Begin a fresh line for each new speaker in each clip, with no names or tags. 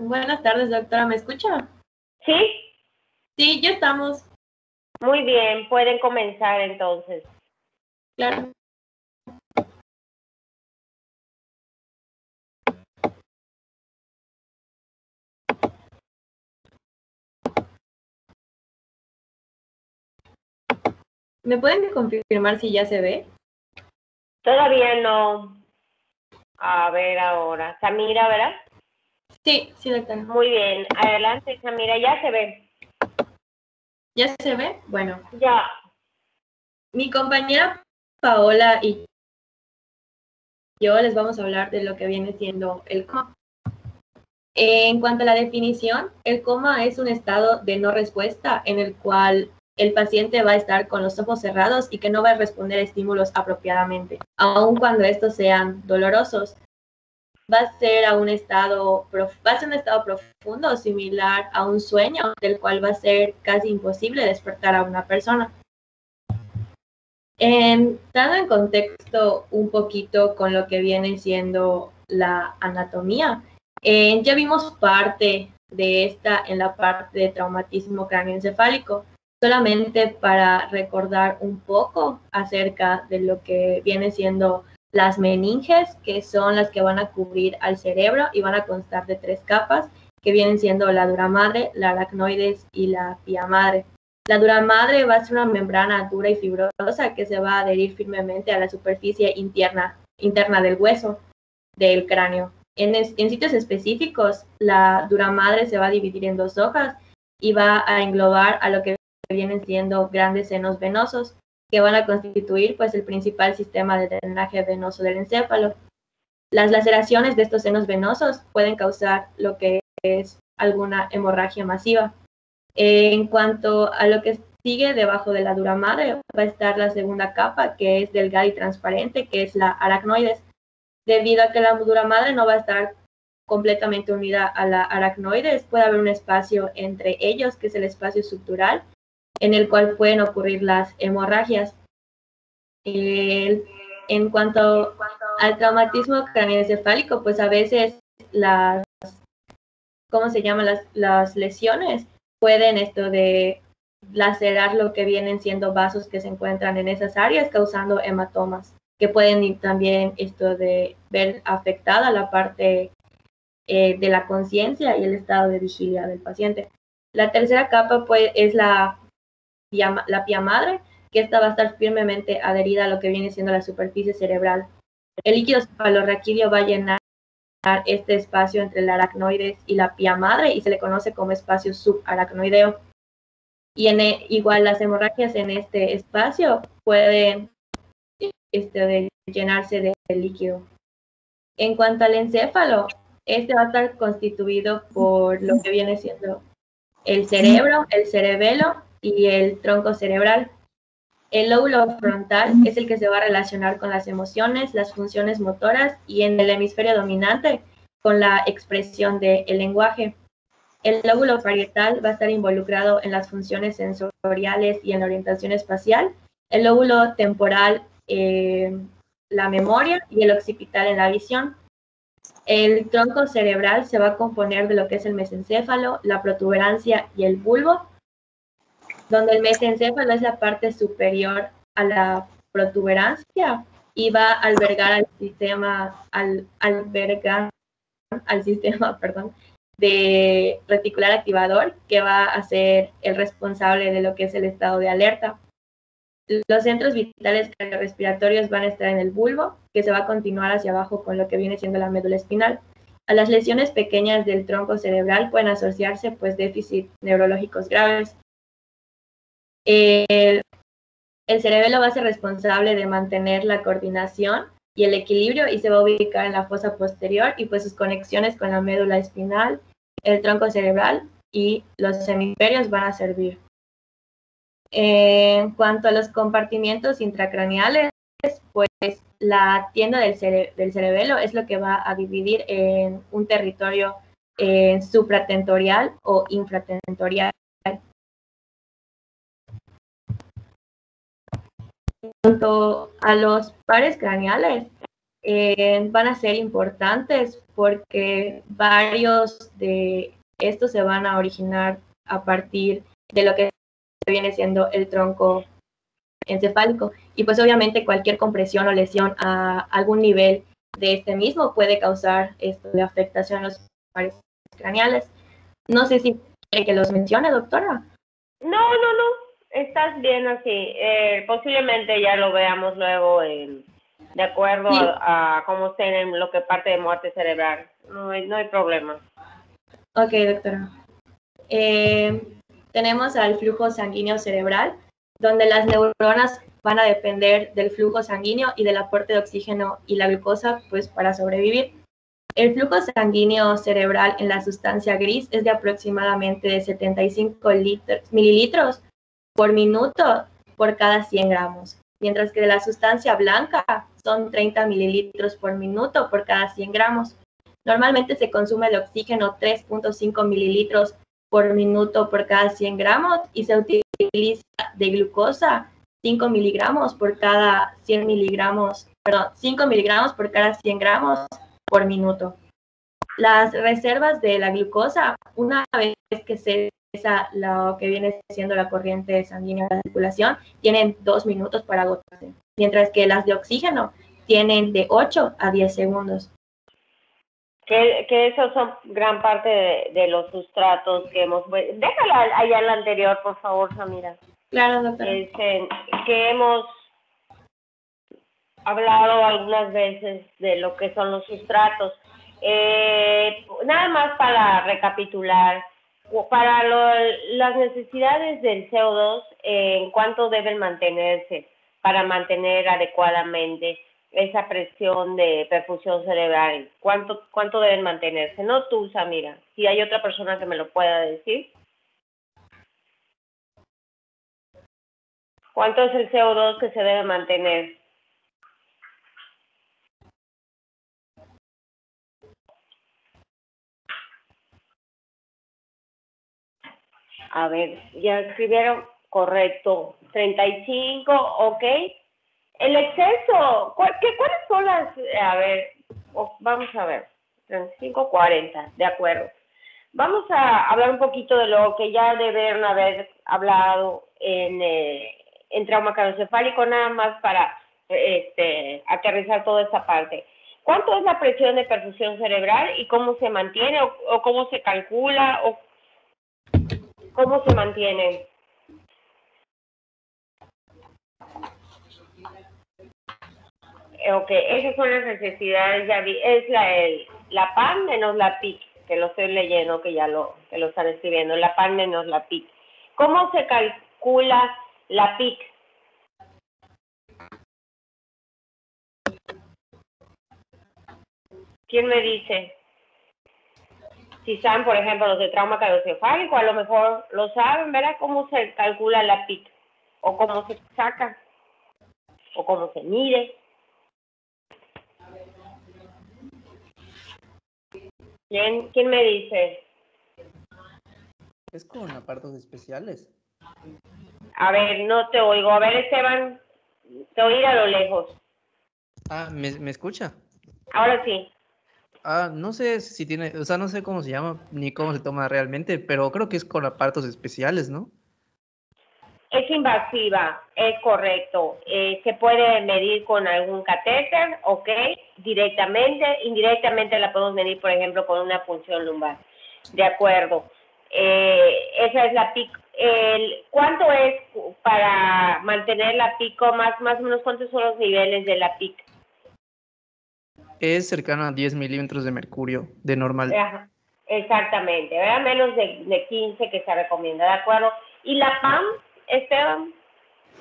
Buenas tardes, doctora. ¿Me escucha?
¿Sí?
Sí, ya estamos.
Muy bien, pueden comenzar entonces.
Claro. ¿Me pueden confirmar si ya se ve?
Todavía no. A ver ahora. Samira, ¿verdad?
Sí, doctora.
Muy bien. Adelante, Samira. Ya se ve.
¿Ya se ve? Bueno.
Ya.
Mi compañera Paola y yo les vamos a hablar de lo que viene siendo el coma. En cuanto a la definición, el coma es un estado de no respuesta en el cual el paciente va a estar con los ojos cerrados y que no va a responder a estímulos apropiadamente, aun cuando estos sean dolorosos. Va a ser un estado profundo, similar a un sueño, del cual va a ser casi imposible despertar a una persona. Dando en contexto un poquito con lo que viene siendo la anatomía, ya vimos parte de esta en la parte de traumatismo cráneoencefálico, solamente para recordar un poco acerca de lo que viene siendo las meninges, que son las que van a cubrir al cerebro y van a constar de 3 capas, que vienen siendo la dura madre, la aracnoides y la pía madre. La dura madre va a ser una membrana dura y fibrosa que se va a adherir firmemente a la superficie interna del hueso del cráneo. En sitios específicos, la dura madre se va a dividir en 2 hojas y va a englobar a lo que vienen siendo grandes senos venosos, que van a constituir pues el principal sistema de drenaje venoso del encéfalo. Las laceraciones de estos senos venosos pueden causar lo que es alguna hemorragia masiva. En cuanto a lo que sigue debajo de la dura madre, va a estar la segunda capa, que es delgada y transparente, que es la aracnoides. Debido a que la dura madre no va a estar completamente unida a la aracnoides, puede haber un espacio entre ellos, que es el espacio subdural, en el cual pueden ocurrir las hemorragias. En cuanto al traumatismo craneoencefálico, pues a veces las lesiones pueden lacerar lo que vienen siendo vasos que se encuentran en esas áreas, causando hematomas, que pueden también ver afectada la parte de la conciencia y el estado de vigilia del paciente. La tercera capa pues es la pía madre, que esta va a estar firmemente adherida a lo que viene siendo la superficie cerebral. El líquido cefalorraquídeo va a llenar este espacio entre la aracnoides y la pía madre y se le conoce como espacio subaracnoideo. Y igual las hemorragias en este espacio pueden llenarse de líquido. En cuanto al encéfalo, este va a estar constituido por lo que viene siendo el cerebro, el cerebelo y el tronco cerebral. El lóbulo frontal es el que se va a relacionar con las emociones, las funciones motoras y en el hemisferio dominante con la expresión del lenguaje. El lóbulo parietal va a estar involucrado en las funciones sensoriales y en la orientación espacial. El lóbulo temporal, la memoria y el occipital en la visión. El tronco cerebral se va a componer de lo que es el mesencéfalo, la protuberancia y el bulbo, donde el mesencéfalo es la parte superior a la protuberancia y va a albergar al sistema de reticular activador, que va a ser el responsable de lo que es el estado de alerta. Los centros vitales cardiorrespiratorios van a estar en el bulbo, que se va a continuar hacia abajo con lo que viene siendo la médula espinal. A las lesiones pequeñas del tronco cerebral pueden asociarse pues déficits neurológicos graves. El cerebelo va a ser responsable de mantener la coordinación y el equilibrio y se va a ubicar en la fosa posterior y pues sus conexiones con la médula espinal, el tronco cerebral y los hemisferios van a servir. En cuanto a los compartimientos intracraneales, pues la tienda del cerebelo es lo que va a dividir en un territorio supratentorial o infratentorial. En cuanto a los pares craneales, van a ser importantes porque varios de estos se van a originar a partir de lo que viene siendo el tronco encefálico. Y pues obviamente cualquier compresión o lesión a algún nivel de este mismo puede causar esto de afectación a los pares craneales. No sé si quiere que los mencione, doctora.
No, estás bien así. Posiblemente ya lo veamos luego de acuerdo
Sí.
a cómo estén en lo que parte de muerte cerebral. No hay problema.
Ok, doctora. Tenemos al flujo sanguíneo cerebral, donde las neuronas van a depender del flujo sanguíneo y del aporte de oxígeno y la glucosa, pues para sobrevivir. El flujo sanguíneo cerebral en la sustancia gris es de aproximadamente de 75 mililitros por minuto por cada 100 gramos, mientras que de la sustancia blanca son 30 mililitros por minuto por cada 100 gramos. Normalmente se consume el oxígeno 3.5 mililitros por minuto por cada 100 gramos y se utiliza de glucosa 5 miligramos por cada 100 miligramos, 5 miligramos por cada 100 gramos por minuto. Las reservas de la glucosa, una vez que cesa lo que viene siendo la corriente sanguínea de la circulación, tienen 2 minutos para agotarse, mientras que las de oxígeno tienen de 8 a 10 segundos.
Que esos son gran parte de los sustratos que hemos... Déjala allá en la anterior, por favor, Samira.
Claro, doctora.
Que hemos hablado algunas veces de lo que son los sustratos. Nada más para recapitular, para las necesidades del CO2, ¿en cuánto deben mantenerse para mantener adecuadamente esa presión de perfusión cerebral? ¿Cuánto deben mantenerse? No tú, Samira, si hay otra persona que me lo pueda decir. ¿Cuánto es el CO2 que se debe mantener? A ver, ya escribieron, correcto, 35, ok. El exceso, ¿cuáles son las, a ver, vamos a ver, 35, 40, de acuerdo. Vamos a hablar un poquito de lo que ya deben haber hablado en trauma craneoencefálico, nada más para aterrizar toda esta parte. ¿Cuánto es la presión de perfusión cerebral y cómo se mantiene o cómo se calcula o cómo se mantiene? Ok, esas son las necesidades, ya vi, es la PAN menos la PIC, que lo estoy leyendo, que lo están escribiendo, la PAN menos la PIC. ¿Cómo se calcula la PIC? ¿Quién me dice? Si saben, por ejemplo, los de trauma craneoencefálico, a lo mejor lo saben, ¿verdad? ¿Cómo se calcula la PIC? ¿O cómo se saca? ¿O cómo se mide? ¿Quién me dice?
Es con aparatos especiales.
A ver, no te oigo. A ver, Esteban, te oí a lo lejos.
Ah, ¿me escucha?
Ahora sí.
Ah, no sé si tiene, o sea, no sé cómo se llama ni cómo se toma realmente, pero creo que es con aparatos especiales, ¿no?
Es invasiva, es correcto. Se puede medir con algún catéter, ok, directamente. Indirectamente la podemos medir, por ejemplo, con una punción lumbar. De acuerdo. Esa es la PIC. ¿Cuánto es para mantener la PIC? Más o menos, ¿cuántos son los niveles de la PIC?
Es cercano a 10 milímetros de mercurio, de normal.
Ajá, exactamente, ¿verdad? Menos de 15 que se recomienda, ¿de acuerdo? ¿Y la PAM, Esteban?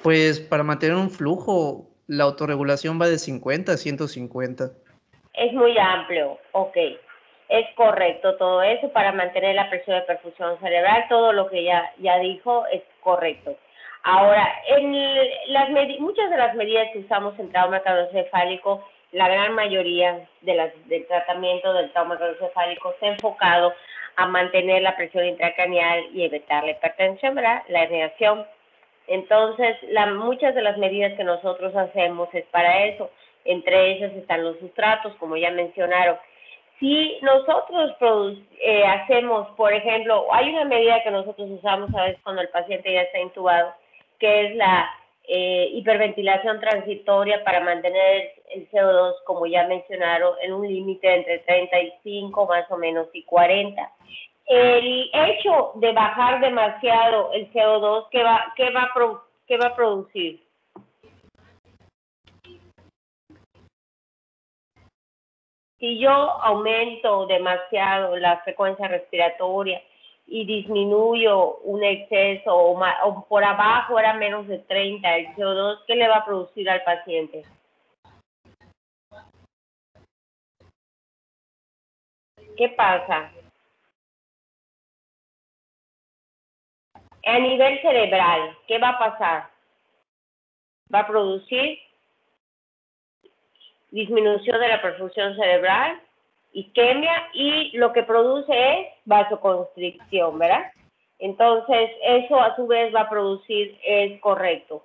Pues para mantener un flujo, la autorregulación va de 50 a 150.
Es muy amplio, ok. Es correcto todo eso para mantener la presión de perfusión cerebral, todo lo que ya dijo es correcto. Ahora, muchas de las medidas que usamos en trauma craneoencefálico, la gran mayoría del tratamiento del trauma craneoencefálico está enfocado a mantener la presión intracraneal y evitar la hipertensión, ¿verdad? La herniación. Entonces, muchas de las medidas que nosotros hacemos es para eso. Entre esas están los sustratos, como ya mencionaron. Si nosotros hacemos, por ejemplo, hay una medida que nosotros usamos a veces cuando el paciente ya está intubado, que es la hiperventilación transitoria para mantener el CO2, como ya mencionaron, en un límite entre 35 más o menos y 40. El hecho de bajar demasiado el CO2, ¿qué va a producir? Si yo aumento demasiado la frecuencia respiratoria y disminuyo un exceso o por abajo era menos de 30 el CO2, ¿qué le va a producir al paciente? ¿Qué pasa? A nivel cerebral, ¿qué va a pasar? Va a producir disminución de la perfusión cerebral, isquemia, y lo que produce es vasoconstricción, ¿verdad? Entonces, eso a su vez va a producir, es correcto,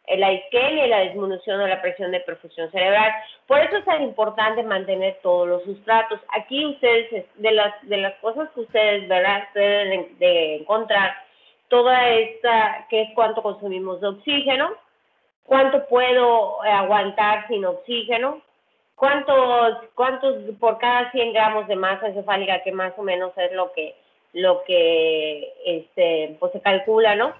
la isquemia y la disminución de la presión de perfusión cerebral. Por eso es tan importante mantener todos los sustratos. Aquí ustedes, de las cosas que ustedes, ¿verdad?, deben de encontrar, toda esta, que es cuánto consumimos de oxígeno, cuánto puedo aguantar sin oxígeno, cuántos por cada 100 gramos de masa encefálica, que más o menos es lo que pues se calcula, ¿no?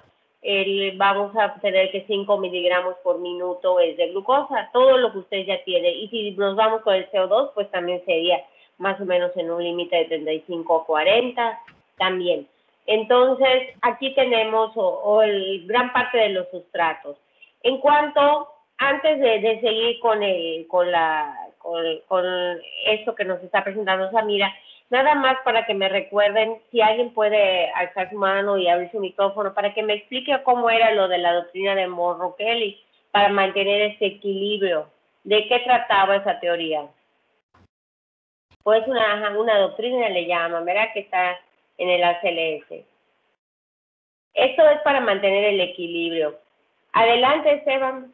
Vamos a tener que 5 miligramos por minuto es de glucosa, todo lo que usted ya tiene. Y si nos vamos con el CO2, pues también sería más o menos en un límite de 35 a 40 también. Entonces, aquí tenemos gran parte de los sustratos. En cuanto, antes de seguir con esto que nos está presentando Samira, nada más para que me recuerden, si alguien puede alzar su mano y abrir su micrófono, para que me explique cómo era lo de la doctrina de Monroe-Kelly, para mantener ese equilibrio. ¿De qué trataba esa teoría? Pues una doctrina le llaman, ¿verdad?, que está en el ACLS. Esto es para mantener el equilibrio. Adelante, Esteban.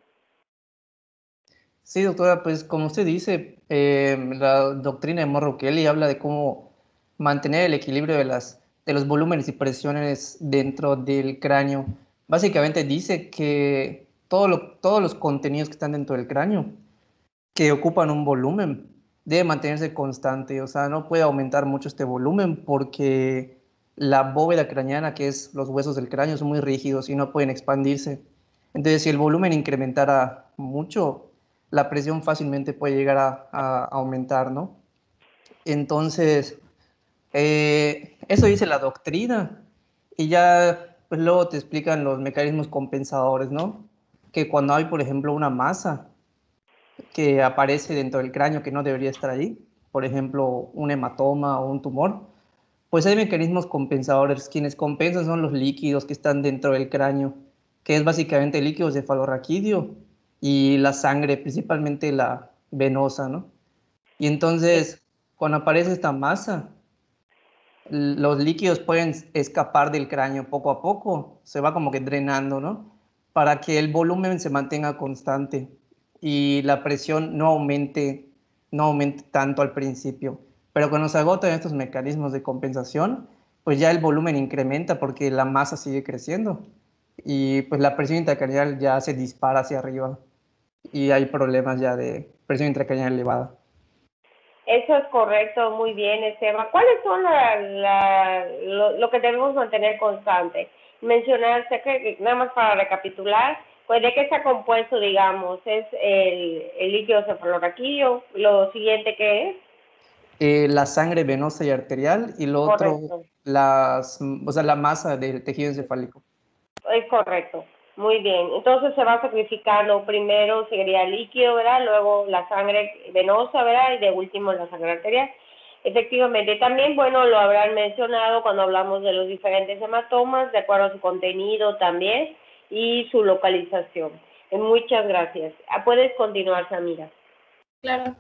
Sí, doctora, pues como usted dice, la doctrina de Monroe-Kelly habla de cómo mantener el equilibrio de los volúmenes y presiones dentro del cráneo. Básicamente dice que todos los contenidos que están dentro del cráneo, que ocupan un volumen, debe mantenerse constante. O sea, no puede aumentar mucho este volumen porque la bóveda craneana, que es los huesos del cráneo, son muy rígidos y no pueden expandirse. Entonces, si el volumen incrementara mucho, la presión fácilmente puede llegar a aumentar, ¿no? Entonces, eso dice la doctrina. Y ya, pues luego te explican los mecanismos compensadores, ¿no? Que cuando hay, por ejemplo, una masa que aparece dentro del cráneo que no debería estar allí, por ejemplo, un hematoma o un tumor, pues hay mecanismos compensadores. Quienes compensan son los líquidos que están dentro del cráneo, que es básicamente el líquido cefalorraquídeo y la sangre, principalmente la venosa, ¿no? Y entonces, cuando aparece esta masa, los líquidos pueden escapar del cráneo poco a poco, se va como que drenando, ¿no? Para que el volumen se mantenga constante y la presión no aumente tanto al principio. Pero cuando se agotan estos mecanismos de compensación, pues ya el volumen incrementa porque la masa sigue creciendo y pues la presión intracraneal ya se dispara hacia arriba y hay problemas ya de presión intracraneal elevada.
Eso es correcto, muy bien, Esteban. ¿Cuáles son lo que debemos mantener constante? Mencionaste que, nada más para recapitular, pues de qué está compuesto, digamos, es el líquido cefalorraquídeo, lo siguiente que es.
La sangre venosa y arterial y lo otro,
Correcto.
la masa del tejido encefálico.
Es correcto, muy bien. Entonces se va a sacrificar, lo primero sería el líquido, ¿verdad? Luego la sangre venosa, ¿verdad? Y de último la sangre arterial. Efectivamente, también, bueno, lo habrán mencionado cuando hablamos de los diferentes hematomas, de acuerdo a su contenido también y su localización. Muchas gracias. Puedes continuar, Samira.
Claro.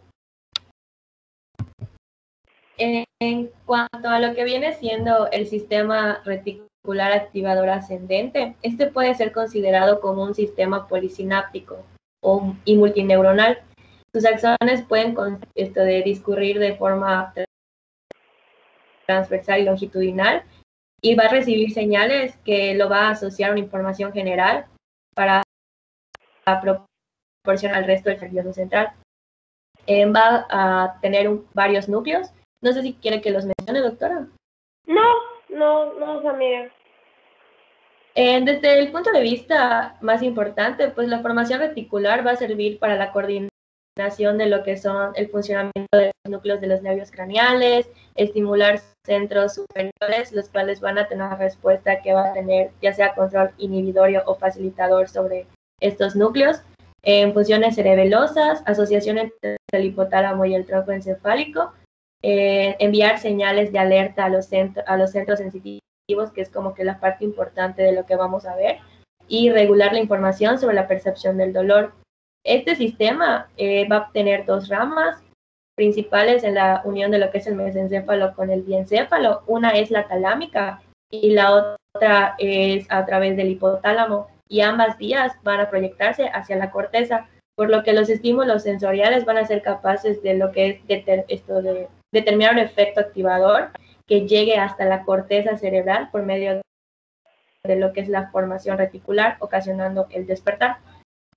En cuanto a lo que viene siendo el sistema reticular activador ascendente, este puede ser considerado como un sistema polisináptico y multineuronal. Sus axones pueden de discurrir de forma transversal y longitudinal y va a recibir señales que lo va a asociar a una información general para proporcionar al resto del nervioso central. Va a tener varios núcleos. No sé si quiere que los mencione, doctora.
No, Samira.
Desde el punto de vista más importante, pues la formación reticular va a servir para la coordinación de lo que son el funcionamiento de los núcleos de los nervios craneales, estimular centros superiores, los cuales van a tener una respuesta que va a tener ya sea control inhibitorio o facilitador sobre estos núcleos. En funciones cerebelosas, asociación entre el hipotálamo y el tronco encefálico, enviar señales de alerta a los centros sensitivos, que es como que la parte importante de lo que vamos a ver, y regular la información sobre la percepción del dolor. Este sistema va a tener dos ramas principales en la unión de lo que es el mesencéfalo con el diencéfalo. Una es la talámica y la otra es a través del hipotálamo, y ambas vías van a proyectarse hacia la corteza, por lo que los estímulos sensoriales van a ser capaces de lo que es de determinar un efecto activador que llegue hasta la corteza cerebral por medio de lo que es la formación reticular, ocasionando el despertar.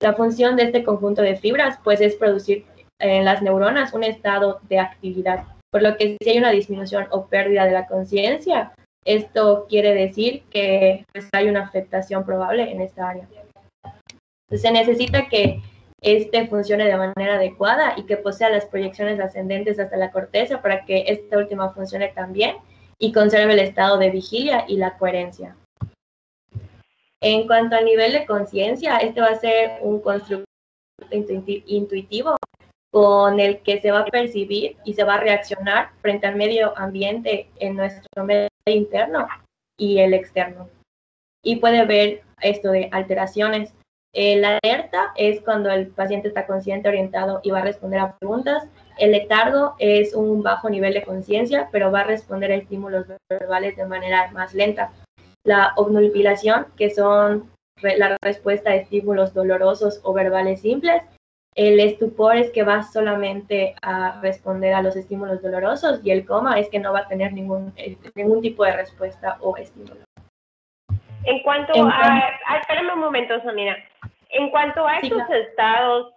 La función de este conjunto de fibras, pues, es producir en las neuronas un estado de actividad, por lo que si hay una disminución o pérdida de la conciencia, esto quiere decir que pues, hay una afectación probable en esta área. Entonces, se necesita que este funcione de manera adecuada y que posea las proyecciones ascendentes hasta la corteza para que esta última funcione también y conserve el estado de vigilia y la coherencia. En cuanto al nivel de conciencia, este va a ser un constructo intuitivo con el que se va a percibir y se va a reaccionar frente al medio ambiente en nuestro medio interno y el externo. Y puede haber esto de alteraciones. La alerta es cuando el paciente está consciente, orientado y va a responder a preguntas. El letargo es un bajo nivel de conciencia, pero va a responder a estímulos verbales de manera más lenta. La obnubilación, que son la respuesta a estímulos dolorosos o verbales simples. El estupor es que va solamente a responder a los estímulos dolorosos, y el coma es que no va a tener ningún tipo de respuesta o estímulo.
En cuanto espérame un momento, Samira. En cuanto a estos estados,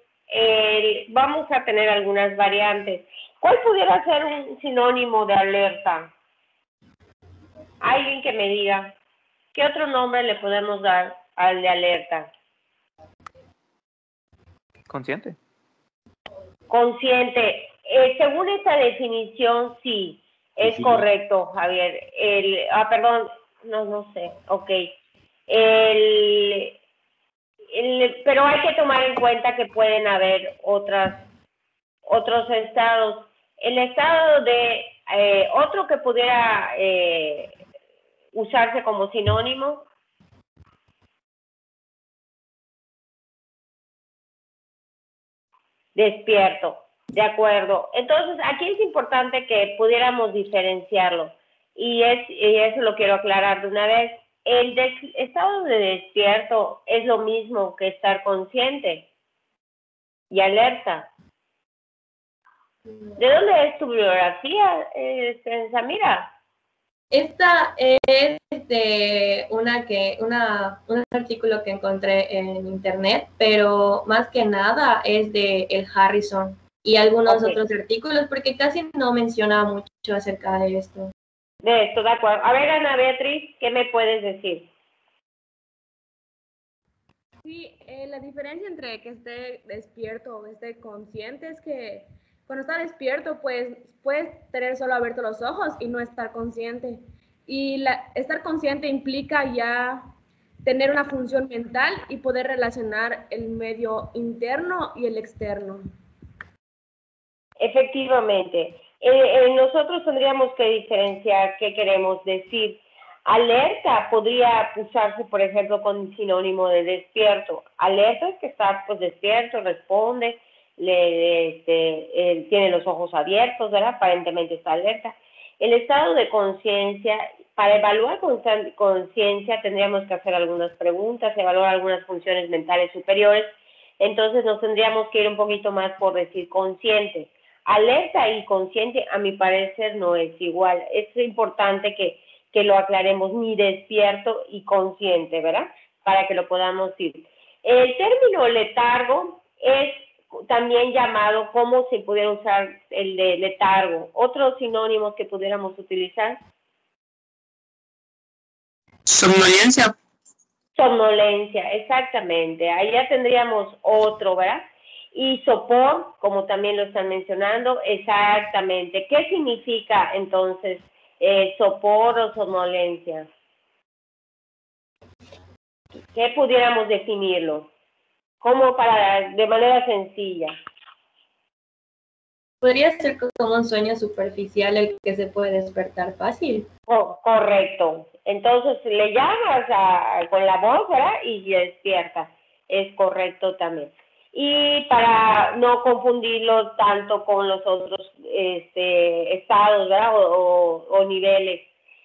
vamos a tener algunas variantes. ¿Cuál pudiera ser un sinónimo de alerta? Alguien que me diga, ¿qué otro nombre le podemos dar al de alerta?
Consciente.
Consciente. Según esta definición, sí, es correcto, Javier. Perdón, no sé, ok. Pero hay que tomar en cuenta que pueden haber otros estados. El estado de otro que pudiera usarse como sinónimo. Despierto, de acuerdo. Entonces, aquí es importante que pudiéramos diferenciarlo. Y eso lo quiero aclarar de una vez. El estado de despierto es lo mismo que estar consciente y alerta. ¿De dónde es tu bibliografía, Samira?
Esta es de un artículo que encontré en internet, pero más que nada es de el Harrison y algunos otros artículos, porque casi no menciona mucho acerca de esto.
De esto, de acuerdo. A ver, Ana Beatriz, ¿qué me puedes decir?
Sí, la diferencia entre que esté despierto o esté consciente es que cuando está despierto, pues puedes tener solo abiertos los ojos y no estar consciente. Y estar consciente implica ya tener una función mental y poder relacionar el medio interno y el externo.
Efectivamente. Nosotros tendríamos que diferenciar qué queremos decir. Alerta podría usarse, por ejemplo, con sinónimo de despierto. Alerta es que está pues despierto, responde, tiene los ojos abiertos, ¿verdad? Aparentemente está alerta. El estado de conciencia, para evaluar conciencia tendríamos que hacer algunas preguntas, evaluar algunas funciones mentales superiores. entonces nos tendríamos que ir un poquito más por decir consciente. Alerta y consciente, a mi parecer, no es igual. Es importante que lo aclaremos, ni despierto y consciente, ¿verdad? Para que lo podamos ir. El término letargo es también llamado, ¿cómo se pudiera usar el de letargo? Otros sinónimos que pudiéramos utilizar.
Somnolencia.
Somnolencia, exactamente. Ahí ya tendríamos otro, ¿verdad? Y sopor, como también lo están mencionando, exactamente. ¿Qué significa entonces sopor o somnolencia? ¿Qué pudiéramos definirlo? Como de manera sencilla.
Podría ser como un sueño superficial el que se puede despertar fácil.
Correcto. Entonces le llamas con la voz, ¿verdad? Y despierta. Es correcto también. Y para no confundirlo tanto con los otros estados, ¿verdad? O niveles.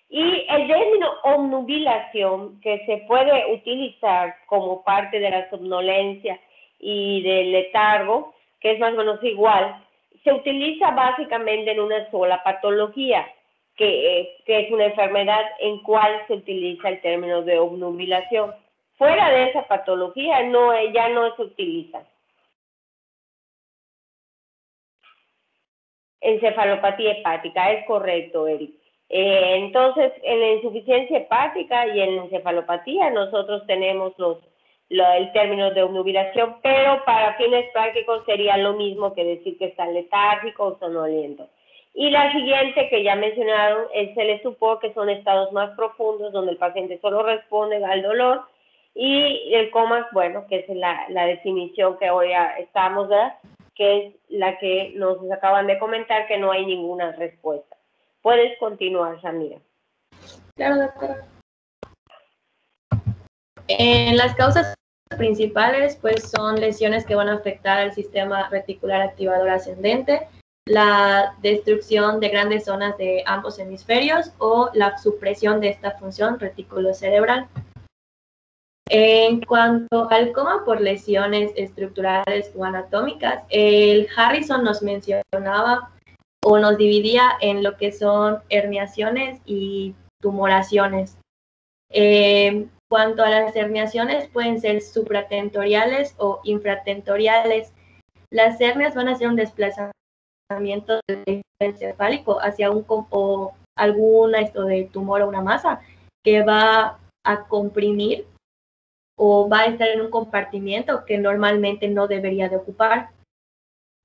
Y el término obnubilación, que se puede utilizar como parte de la somnolencia y del letargo, que es más o menos igual, se utiliza básicamente en una sola patología, que es una enfermedad en cual se utiliza el término de obnubilación. Fuera de esa patología ya no se utiliza. Encefalopatía hepática, es correcto, Eric. Entonces, en la insuficiencia hepática y en la encefalopatía nosotros tenemos el término de obnubilación, pero para fines prácticos sería lo mismo que decir que está letárgico o somnoliento. Y la siguiente que ya mencionaron es el estupor, que son estados más profundos donde el paciente solo responde al dolor, y el coma, bueno, que es la definición que hoy estamos, ¿verdad? Que es la que nos acaban de comentar, que no hay ninguna respuesta. Puedes continuar, Samira.
Claro, doctora. Las causas principales pues son lesiones que van a afectar al sistema reticular activador ascendente, la destrucción de grandes zonas de ambos hemisferios o la supresión de esta función reticulocerebral. En cuanto al coma por lesiones estructurales o anatómicas, el Harrison nos mencionaba o nos dividía en lo que son herniaciones y tumoraciones. Cuanto a las herniaciones, pueden ser supratentoriales o infratentoriales. Las hernias van a ser un desplazamiento del encefálico hacia alguna de tumor o una masa que va a comprimir o va a estar en un compartimiento que normalmente no debería de ocupar.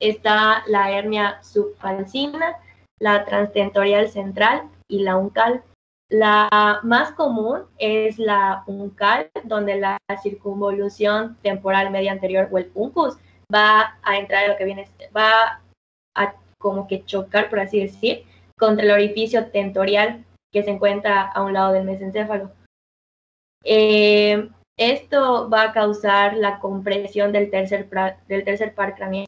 Está la hernia subfalcina, la transtentorial central y la uncal. La más común es la uncal, donde la circunvolución temporal media anterior o el uncus va a entrar en lo que va a como que chocar, por así decir, contra el orificio tentorial que se encuentra a un lado del mesencéfalo. Esto va a causar la compresión del tercer par craneal,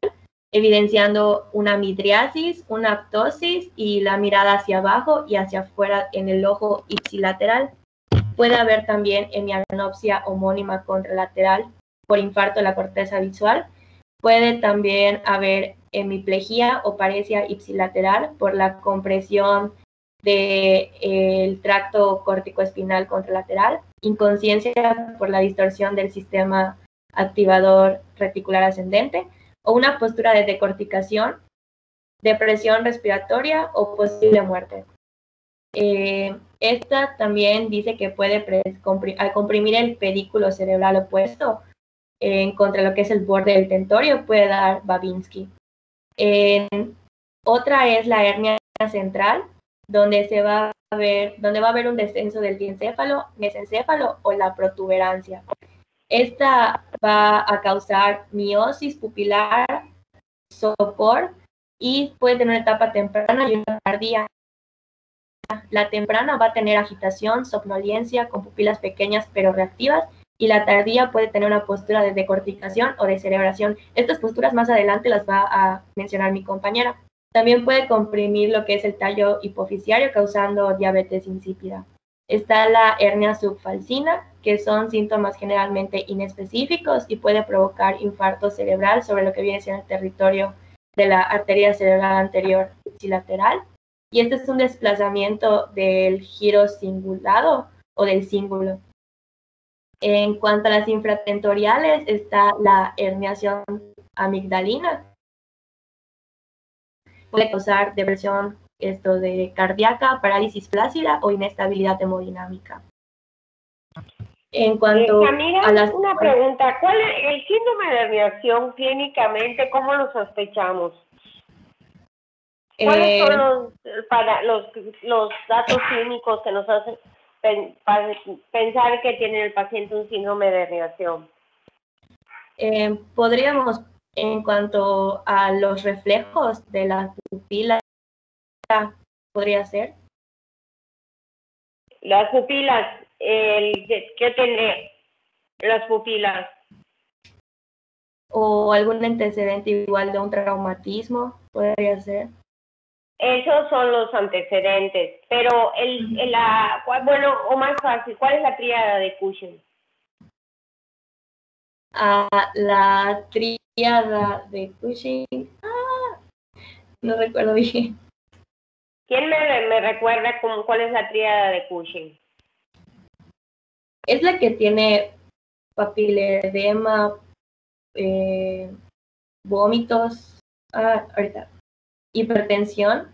evidenciando una midriasis, una ptosis y la mirada hacia abajo y hacia afuera en el ojo ipsilateral. Puede haber también hemianopsia homónima contralateral por infarto de la corteza visual. Puede también haber hemiplegia o paresia ipsilateral por la compresión del tracto córtico-espinal contralateral, inconsciencia por la distorsión del sistema activador reticular ascendente, o una postura de decorticación, depresión respiratoria o posible muerte. Esta también dice que puede, al comprimir el pedículo cerebral opuesto contra lo que es el borde del tentorio, puede dar Babinski. Otra es la hernia central, donde va a haber un descenso del diencéfalo, mesencéfalo o la protuberancia. Esta va a causar miosis pupilar, sopor y puede tener una etapa temprana y una tardía. La temprana va a tener agitación, somnolencia con pupilas pequeñas pero reactivas, y la tardía puede tener una postura de decorticación o de cerebración. Estas posturas más adelante las va a mencionar mi compañera. También puede comprimir lo que es el tallo hipofisiario causando diabetes insípida. Está la hernia subfalcina, que son síntomas generalmente inespecíficos y puede provocar infarto cerebral sobre lo que viene siendo el territorio de la arteria cerebral anterior ipsilateral. Y este es un desplazamiento del giro cingulado o del cíngulo. En cuanto a las infratentoriales, está la herniación amigdalina. Puede causar depresión de cardíaca, parálisis flácida o inestabilidad hemodinámica. En cuanto
Camila,
a las...
una pregunta. ¿Cuál es el síndrome de herniación clínicamente? ¿Cómo lo sospechamos? ¿Cuáles son los datos clínicos que nos hacen pensar que tiene el paciente un síndrome de herniación?
Podríamos, en cuanto a los reflejos de la pupila, podría ser.
Las pupilas, ¿qué tiene las pupilas?
O algún antecedente igual de un traumatismo, podría ser.
Esos son los antecedentes, pero bueno, o más fácil, ¿cuál es la tríada de Cushing?
La tríada de Cushing, no recuerdo bien.
¿Quién me recuerda cuál es la tríada de Cushing?
Es la que tiene papiledema, vómitos, ahorita, hipertensión.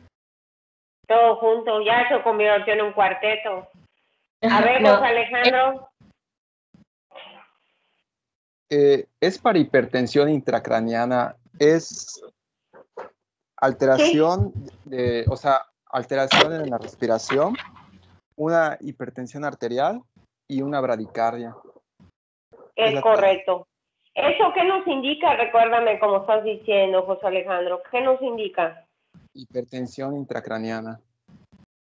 Todo junto, ya se convirtió en un cuarteto. A ver,
No.
José Alejandro.
Es para hipertensión intracraniana, es alteración alteración en la respiración, una hipertensión arterial y una bradicardia.
Es correcto. ¿Eso qué nos indica? Recuérdame como estás diciendo, José Alejandro. ¿Qué nos indica?
Hipertensión intracraniana.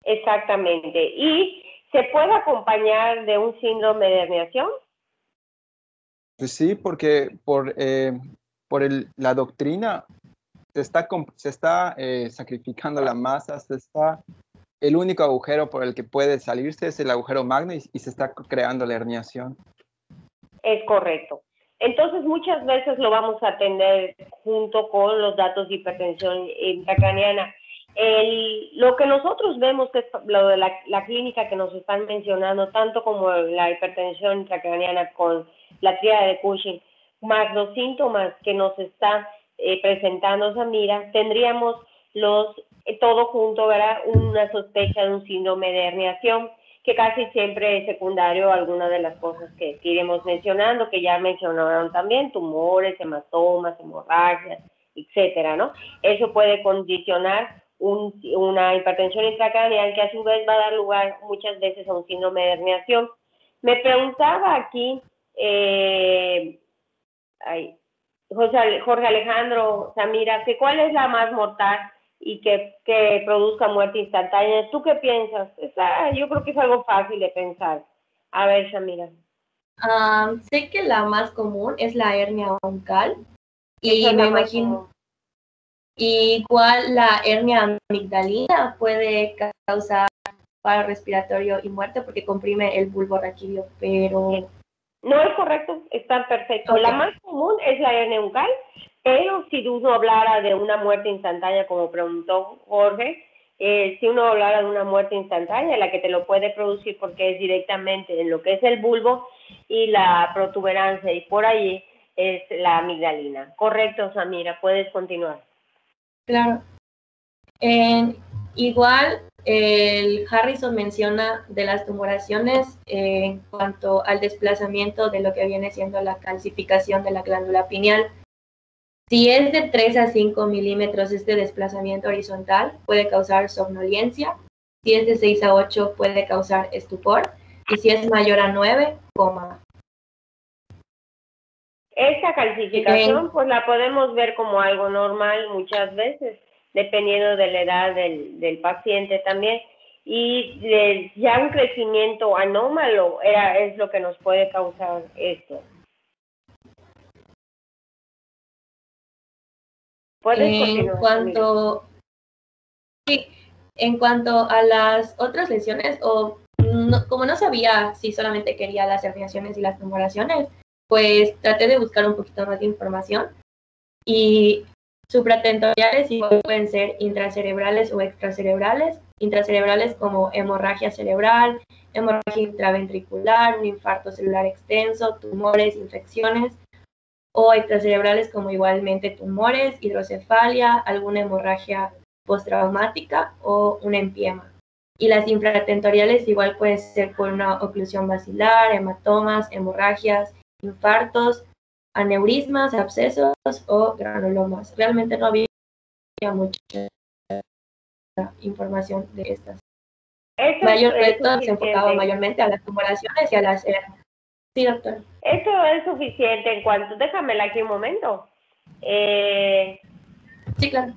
Exactamente. ¿Y se puede acompañar de un síndrome de herniación?
Pues sí, porque por la doctrina se está sacrificando la masa, el único agujero por el que puede salirse es el agujero magno y se está creando la herniación.
Es correcto. Entonces, muchas veces lo vamos a atender junto con los datos de hipertensión intracraniana. Lo que nosotros vemos, que es lo de la clínica que nos están mencionando, tanto como la hipertensión intracraniana con la tríada de Cushing, más los síntomas que nos está presentando Samira, tendríamos todo junto, ¿verdad? Una sospecha de un síndrome de herniación, que casi siempre es secundario a alguna de las cosas que iremos mencionando, que ya mencionaron también, tumores, hematomas, hemorragias, etcétera, ¿no? Eso puede condicionar una hipertensión intracraneal que a su vez va a dar lugar muchas veces a un síndrome de herniación. Me preguntaba aquí, Jorge Alejandro, Samira, que ¿cuál es la más mortal y que produzca muerte instantánea? ¿Tú qué piensas? Yo creo que es algo fácil de pensar. A ver, Samira.
Sé que la más común es la hernia oncal y me imagino igual la hernia amigdalina puede causar paro respiratorio y muerte porque comprime el bulbo raquídeo, pero...
No es correcto, está perfecto.
Okay.
La más común es la hernia oncal, pero si uno hablara de una muerte instantánea, como preguntó Jorge, si uno hablara de una muerte instantánea, la que te lo puede producir porque es directamente en lo que es el bulbo y la protuberancia, y por ahí es la amigdalina. Correcto, Samira, puedes continuar.
Claro. Igual, el Harrison menciona de las tumoraciones en cuanto al desplazamiento de lo que viene siendo la calcificación de la glándula pineal. Si es de 3 a 5 milímetros este desplazamiento horizontal, puede causar somnolencia. Si es de 6 a 8, puede causar estupor. Y si es mayor a 9, coma.
Esta calcificación, pues la podemos ver como algo normal muchas veces, dependiendo de la edad del paciente también. Y ya un crecimiento anómalo es lo que nos puede causar esto. ¿Puedes continuar?
En cuanto a las otras lesiones, como no sabía si solamente quería las herniaciones y las tumoraciones, pues traté de buscar un poquito más de información y supratentoriales igual pueden ser intracerebrales o extracerebrales. Intracerebrales como hemorragia cerebral, hemorragia intraventricular, un infarto celular extenso, tumores, infecciones, o extracerebrales como igualmente tumores, hidrocefalia, alguna hemorragia postraumática o un empiema. Y las infratentoriales igual pueden ser por una oclusión basilar, hematomas, hemorragias, infartos, aneurismas, abscesos o granulomas. Realmente no había mucha información de estas. Esto se enfocaba mayormente a las tumoraciones y a las hernias. Sí, doctora.
Eso es suficiente en cuanto... Déjamela aquí un momento.
Sí, claro.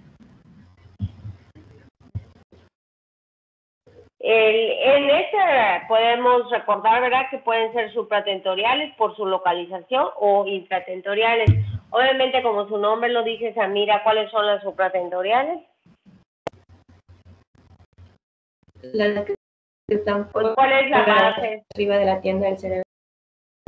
En esta podemos recordar, ¿verdad?, que pueden ser supratentoriales por su localización o intratentoriales. Obviamente, como su nombre lo dice, Samira, ¿cuáles son las supratentoriales?
Las que están
pues, ¿cuál es la base?
Arriba de la tienda del cerebro.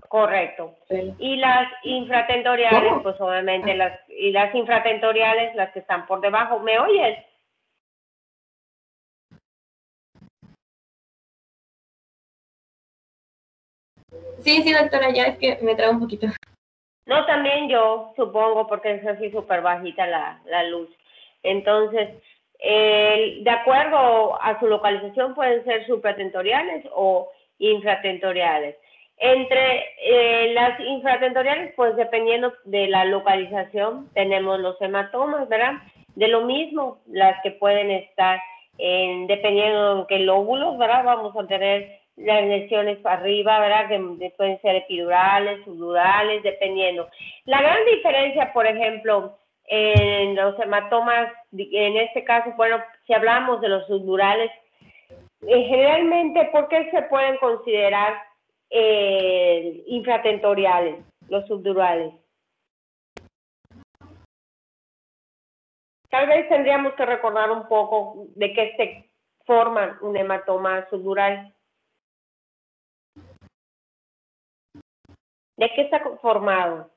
Correcto. Y las infratentoriales,
¿Cómo?
pues obviamente las infratentoriales, las que están por debajo. ¿Me oyes?
Sí, doctora, ya es que me trae un poquito.
No, también yo supongo, porque es así súper bajita la luz. Entonces, de acuerdo a su localización, pueden ser supratentoriales o infratentoriales. Entre las infratentoriales, pues dependiendo de la localización, tenemos los hematomas, ¿verdad? De lo mismo, las que pueden estar, dependiendo de qué lóbulos, ¿verdad? Vamos a tener las lesiones para arriba, ¿verdad? Que pueden ser epidurales, subdurales, dependiendo. La gran diferencia, por ejemplo, en los hematomas, en este caso, bueno, si hablamos de los subdurales, generalmente, ¿por qué se pueden considerar infratentoriales, los subdurales? Tal vez tendríamos que recordar un poco de qué se forma un hematoma subdural. ¿De qué está formado?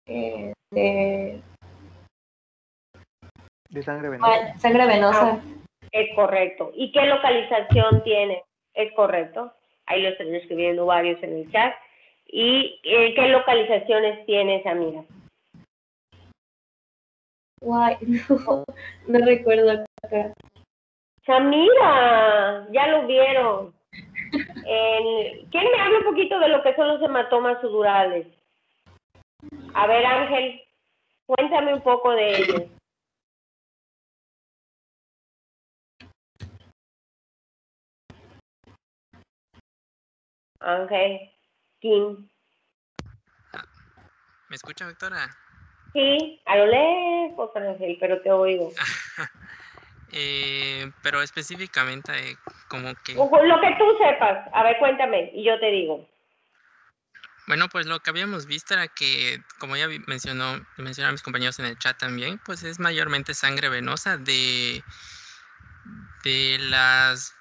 De
sangre venosa.
Sangre venosa.
Es correcto. ¿Y qué localización tiene? Es correcto. Ahí lo están escribiendo varios en el chat. ¿Y qué localizaciones tiene Samira?
Guay, no recuerdo acá.
Samira, ya lo vieron. ¿Quién me habla un poquito de lo que son los hematomas sudurales? A ver, Ángel, cuéntame un poco de ellos. Ángel, Kim.
¿Me escucha, doctora?
Sí, a lo lejos, Ángel, pero te oigo.
Pero específicamente, como que...
Lo que tú sepas. A ver, cuéntame, y yo te digo.
Bueno, pues lo que habíamos visto era que, como ya mencionaron mis compañeros en el chat también, pues es mayormente sangre venosa de las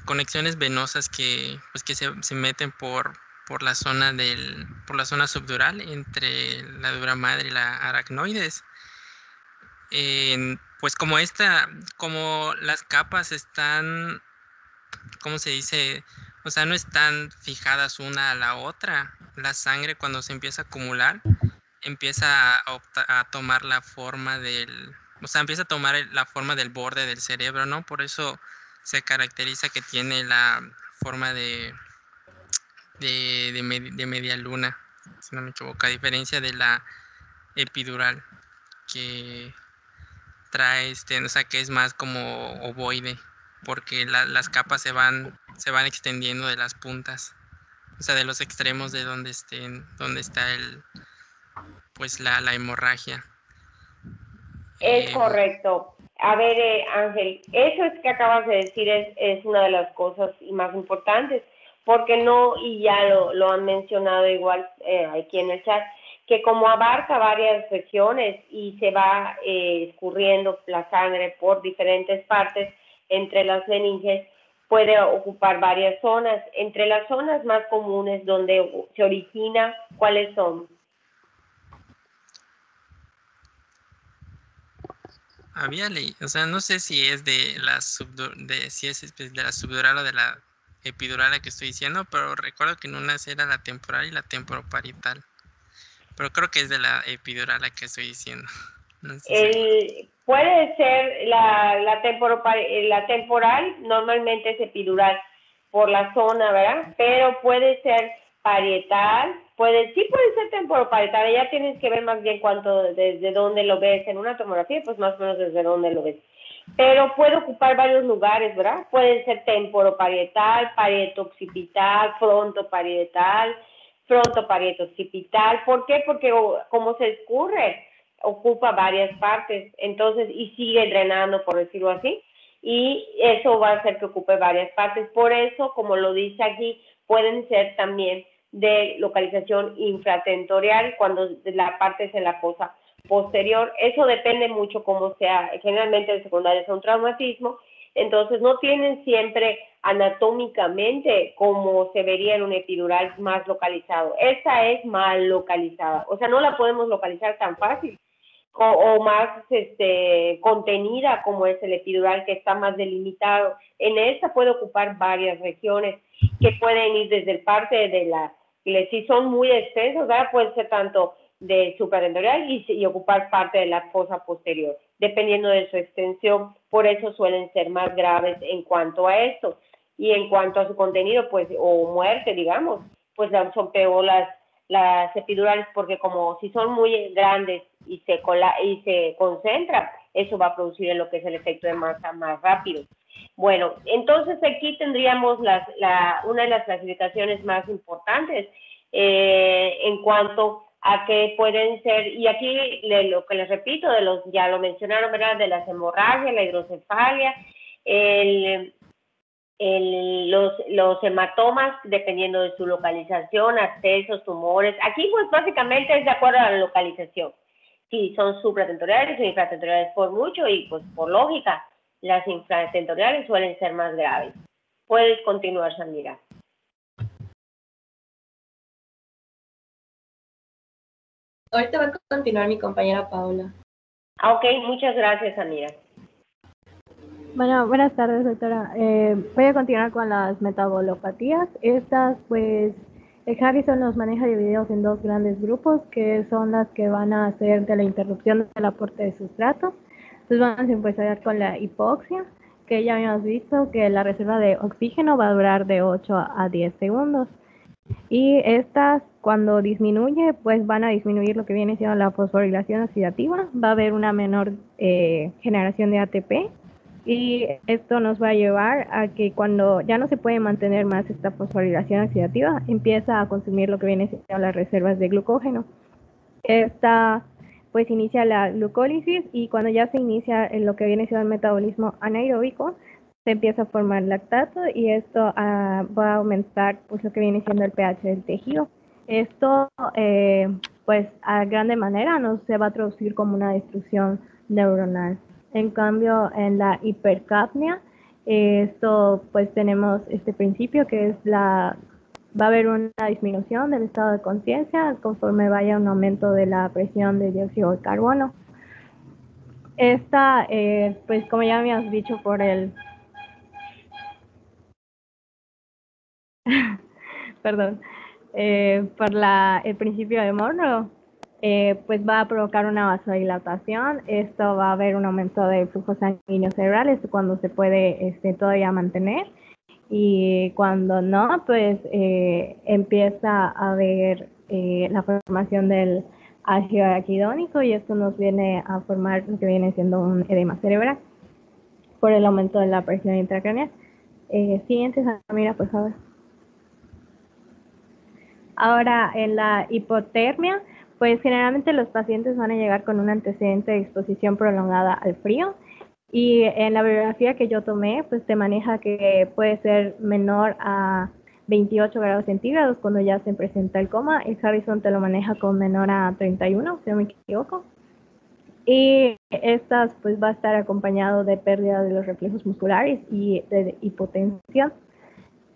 conexiones venosas que se meten por la zona subdural entre la dura madre y la aracnoides. Pues como las capas están, ¿cómo se dice? O sea, no están fijadas una a la otra. La sangre, cuando se empieza a acumular, empieza a tomar la forma empieza a tomar la forma del borde del cerebro, ¿no? Por eso se caracteriza que tiene la forma de media luna, si no me equivoco, a diferencia de la epidural, que trae, o sea, que es más como ovoide, porque las capas se van extendiendo de las puntas, o sea, de los extremos de donde está pues la hemorragia.
Es correcto. A ver, Ángel, eso es que acabas de decir es una de las cosas más importantes, porque no, y ya lo han mencionado igual aquí en el chat, que como abarca varias regiones y se va escurriendo la sangre por diferentes partes entre las meninges, puede ocupar varias zonas. Entre las zonas más comunes donde se origina, ¿cuáles son?
Había leído, o sea, no sé si es de la si es de la subdural o de la epidural la que estoy diciendo, pero recuerdo que en unas era la temporal y la temporoparietal. Pero creo que es de la epidural la que estoy diciendo. No sé
puede ser la temporal, normalmente es epidural por la zona, ¿verdad? Pero puede ser parietal, sí puede ser temporoparietal, ya tienes que ver más bien desde dónde lo ves en una tomografía, pues más o menos desde dónde lo ves. Pero puede ocupar varios lugares, ¿verdad? Puede ser temporoparietal, parietoccipital, frontoparietal, frontoparietoccipital. ¿Por qué? Porque como se escurre, ocupa varias partes, entonces, y sigue drenando, por decirlo así, y eso va a hacer que ocupe varias partes. Por eso, como lo dice aquí, pueden ser también de localización infratentorial cuando la parte es en la fosa posterior. Eso depende mucho cómo sea. Generalmente el secundario es un traumatismo, entonces no tienen siempre anatómicamente como se vería en un epidural más localizado. Esta es mal localizada, o sea, no la podemos localizar tan fácil o más contenida como es el epidural, que está más delimitado. En esta puede ocupar varias regiones que pueden ir desde el parte de si son muy extensos, ¿verdad? Puede ser tanto de supratentorial y ocupar parte de la fosa posterior, dependiendo de su extensión. Por eso suelen ser más graves en cuanto a esto. Y en cuanto a su contenido, pues, o muerte, digamos, pues son peor las epidurales, porque como si son muy grandes y se concentran, eso va a producir en lo que es el efecto de masa más rápido. Bueno, entonces aquí tendríamos una de las clasificaciones más importantes en cuanto a que pueden ser, y aquí lo que les repito, ya lo mencionaron, ¿verdad? De las hemorragias, la hidrocefalia, los hematomas, dependiendo de su localización, abscesos, tumores. Aquí, pues, básicamente es de acuerdo a la localización. Si son supratentoriales o infratentoriales por mucho, y pues por lógica, las infratentoriales suelen ser más graves. Puedes continuar, Samira.
Ahorita va a continuar mi compañera Paola.
Ok, muchas gracias, Samira.
Bueno, buenas tardes, doctora. Voy a continuar con las metabolopatías. Estas, pues, el Harrison los maneja divididos en dos grandes grupos, que son las que van a hacer de la interrupción del aporte de sustrato. Entonces vamos a empezar con la hipoxia, que ya habíamos visto que la reserva de oxígeno va a durar de 8 a 10 segundos. Y estas, cuando disminuye, pues van a disminuir lo que viene siendo la fosforilación oxidativa. Va a haber una menor generación de ATP. Y esto nos va a llevar a que cuando ya no se puede mantener más esta fosforilación oxidativa, empieza a consumir lo que viene siendo las reservas de glucógeno. Esta pues inicia la glucólisis, y cuando ya se inicia en lo que viene siendo el metabolismo anaeróbico, se empieza a formar lactato, y esto va a aumentar pues lo que viene siendo el pH del tejido. Esto pues a grande manera no se va a traducir como una destrucción neuronal. En cambio, en la hipercapnia, esto pues tenemos este principio que es va a haber una disminución del estado de conciencia conforme vaya un aumento de la presión de dióxido de carbono. Esta, pues como ya habíamos dicho por perdón, por el principio de Monroe, pues va a provocar una vasodilatación. Esto va a haber un aumento de flujo sanguíneo cerebral, esto cuando se puede todavía mantener, y cuando no, pues empieza a haber la formación del ácido araquidónico, y esto nos viene a formar lo que viene siendo un edema cerebral por el aumento de la presión intracraneal. Siguiente, Samira, por favor. Ahora, en la hipotermia, pues generalmente los pacientes van a llegar con un antecedente de exposición prolongada al frío, y en la bibliografía que yo tomé, pues se maneja que puede ser menor a
28 grados centígrados cuando ya se presenta el coma. El Harrison te lo maneja con menor a 31, si no me equivoco. Y estas pues va a estar acompañado de pérdida de los reflejos musculares y de hipotensión.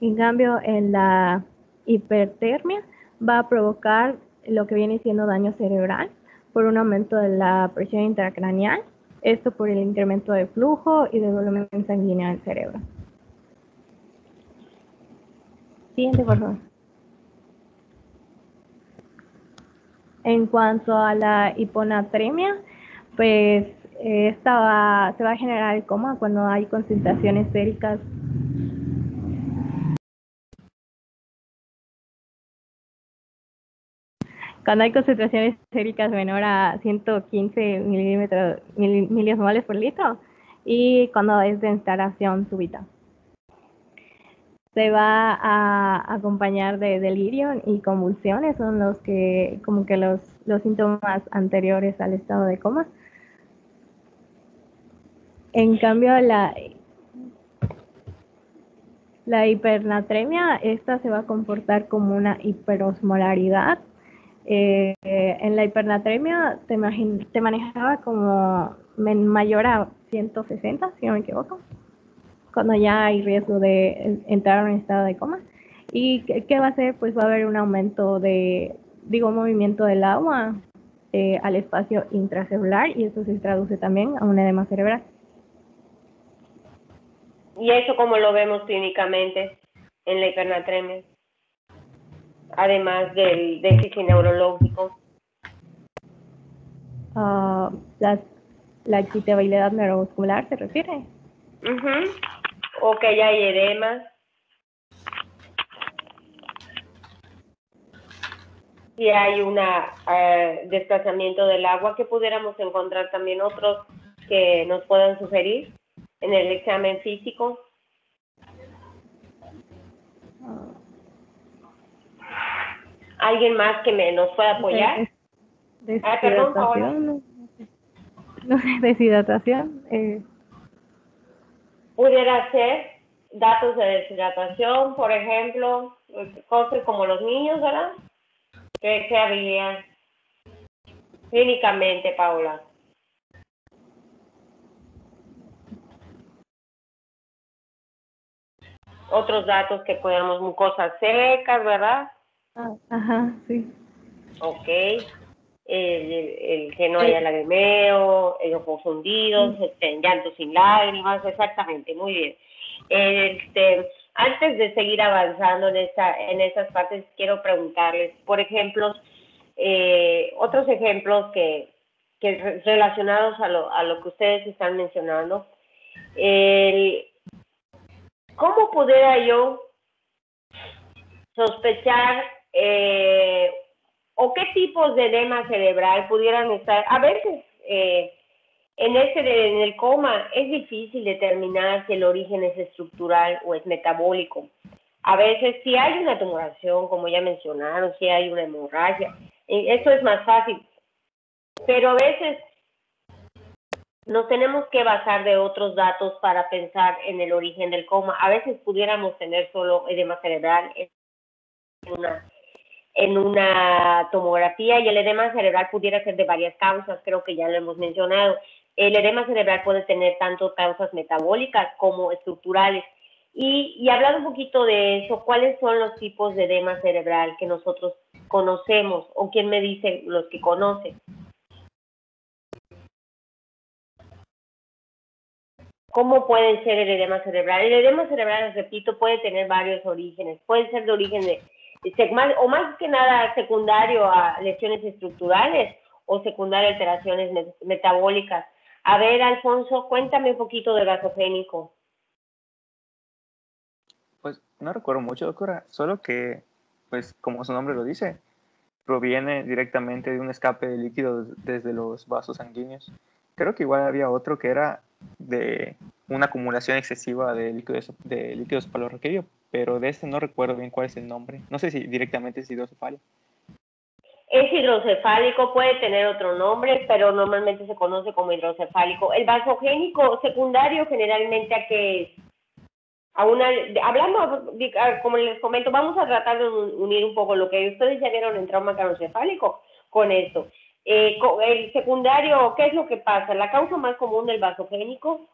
En cambio, en la hipertermia va a provocar lo que viene siendo daño cerebral por un aumento de la presión intracraneal, esto por el incremento de flujo y del volumen sanguíneo del cerebro. Siguiente, por favor. En cuanto a la hiponatremia, pues se va a generar el coma cuando hay concentraciones séricas menor a 115 miliosmoles por litro y cuando es de instalación súbita. Se va a acompañar de delirio y convulsiones, son los que como que los síntomas anteriores al estado de coma. En cambio, la hipernatremia, esta se va a comportar como una hiperosmolaridad. En la hipernatremia te manejaba como mayor a 160, si no me equivoco, cuando ya hay riesgo de entrar en un estado de coma. ¿Y qué va a hacer? Pues va a haber un aumento movimiento del agua al espacio intracelular y eso se traduce también a un edema cerebral.
¿Y eso cómo lo vemos clínicamente en la hipernatremia? Además del déficit neurológico.
La excitabilidad neuromuscular, ¿se refiere?
O que ya hay edemas. Si hay un desplazamiento del agua, que pudiéramos encontrar también otros que nos puedan sugerir en el examen físico. ¿Alguien más que nos pueda apoyar?
Deshidratación. No sé, deshidratación.
Pudiera ser datos de deshidratación, por ejemplo, cosas como los niños, ¿verdad? ¿Qué habría clínicamente, Paula? Otros datos que podamos, mucosas secas, ¿verdad?
Ajá, sí.
Ok. El que no haya lagrimeo, ojos hundidos, llanto sin lágrimas, exactamente, muy bien. Antes de seguir avanzando en esas partes, quiero preguntarles, por ejemplo, otros ejemplos que relacionados a lo que ustedes están mencionando. ¿Cómo pudiera yo sospechar o qué tipos de edema cerebral pudieran estar? A veces en el coma es difícil determinar si el origen es estructural o es metabólico. A veces si hay una tumoración, como ya mencionaron, si hay una hemorragia, eso es más fácil. Pero a veces nos tenemos que basar de otros datos para pensar en el origen del coma. A veces pudiéramos tener solo edema cerebral en una tomografía y el edema cerebral pudiera ser de varias causas, creo que ya lo hemos mencionado. El edema cerebral puede tener tanto causas metabólicas como estructurales. Y hablando un poquito de eso, ¿cuáles son los tipos de edema cerebral que nosotros conocemos o quién me dice los que conoce? ¿Cómo puede ser el edema cerebral? El edema cerebral, les repito, puede tener varios orígenes. Puede ser de origen o más que nada secundario a lesiones estructurales o secundario a alteraciones metabólicas. A ver, Alfonso, cuéntame un poquito del vasogénico.
Pues no recuerdo mucho, doctora, solo que, pues como su nombre lo dice, proviene directamente de un escape de líquido desde los vasos sanguíneos. Creo que igual había otro que era de una acumulación excesiva de líquido cefalorraquídeo, pero de este no recuerdo bien cuál es el nombre. No sé si directamente es hidrocefálico.
Es hidrocefálico, puede tener otro nombre, pero normalmente se conoce como hidrocefálico. El vasogénico secundario generalmente, ¿a qué es? hablando, como les comento, vamos a tratar de unir un poco lo que ustedes ya vieron en trauma craneoencefálico con esto. El secundario, ¿qué es lo que pasa? La causa más común del vasogénico.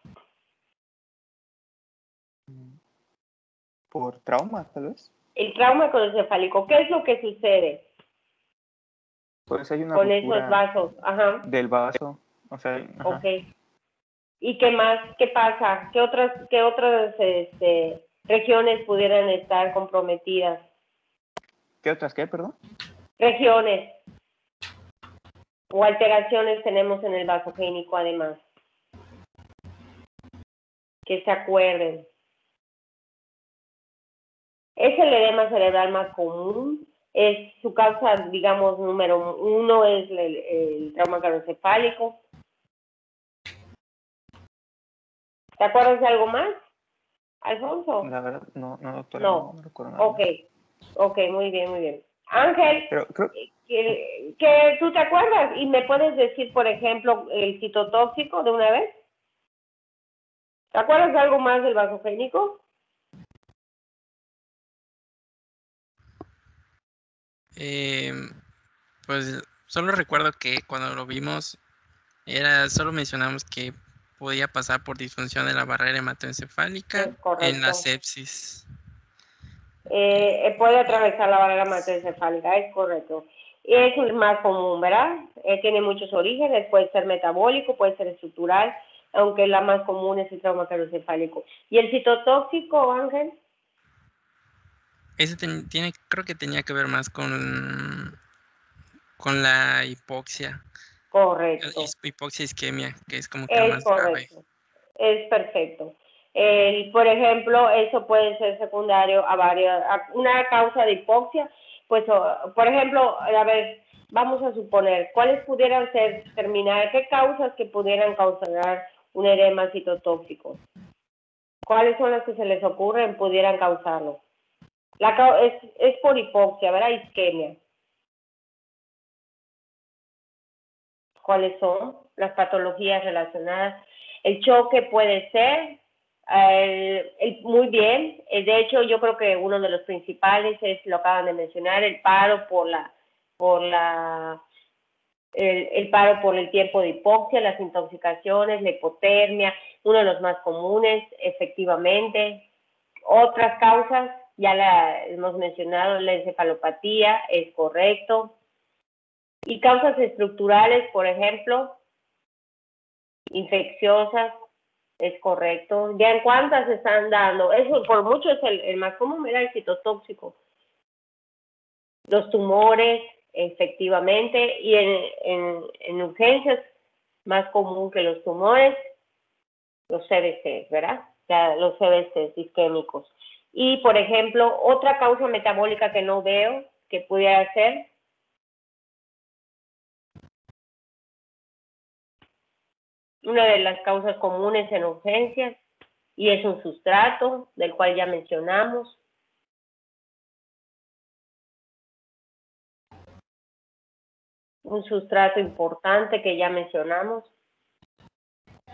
¿Por trauma, tal vez?
El trauma craneoencefálico, ¿qué es lo que sucede?
Pues hay una
con
ruptura
esos vasos, ajá.
del vaso, o sea, ajá.
Ok. ¿Y qué más? ¿Qué pasa? ¿Qué otras regiones pudieran estar comprometidas?
¿Qué otras qué, perdón?
Regiones o alteraciones tenemos en el vasogénico además. Que se acuerden. Es el edema cerebral más común. Es su causa, digamos, número 1 es el trauma craneoencefálico. ¿Te acuerdas de algo más, Alfonso?
La verdad, no, doctora,
No.
no recuerdo nada.
Ok, muy bien. Ángel,
Pero creo...
que tú te acuerdas y me puedes decir, por ejemplo, el citotóxico de una vez. ¿Te acuerdas de algo más del vasogénico?
Pues solo recuerdo que cuando lo vimos, solo mencionamos que podía pasar por disfunción de la barrera hematoencefálica en la sepsis.
Puede atravesar la barrera hematoencefálica, es correcto. Es el más común, ¿verdad? Tiene muchos orígenes, puede ser metabólico, puede ser estructural, aunque la más común es el trauma craneoencefálico. ¿Y el citotóxico, Ángel?
Ese creo que tenía que ver más con la hipoxia.
Correcto.
Hipoxia isquemia, que es como que más grave.
Es perfecto. Por ejemplo, eso puede ser secundario a una causa de hipoxia. Pues, por ejemplo, a ver, vamos a suponer, ¿cuáles pudieran ser, qué causas que pudieran causar un edema citotóxico? ¿Cuáles son las que se les ocurren pudieran causarlo? Es por hipoxia, ¿verdad? Isquemia. ¿Cuáles son las patologías relacionadas? El choque puede ser, muy bien, de hecho yo creo que uno de los principales es, lo acaban de mencionar, el paro el paro por el tiempo de hipoxia, las intoxicaciones, la hipotermia, uno de los más comunes, efectivamente. Otras causas, ya la hemos mencionado, la encefalopatía, es correcto. Y causas estructurales, por ejemplo, infecciosas, es correcto. ¿Ya en cuántas se están dando? Eso por mucho es el más común, era el citotóxico. Los tumores, efectivamente, y en urgencias, más común que los tumores, los CBCs, ¿verdad? O sea, los CBCs isquémicos. Y, por ejemplo, otra causa metabólica que no veo que pudiera ser, una de las causas comunes en urgencias, y es un sustrato, del cual ya mencionamos. Un sustrato importante que ya mencionamos.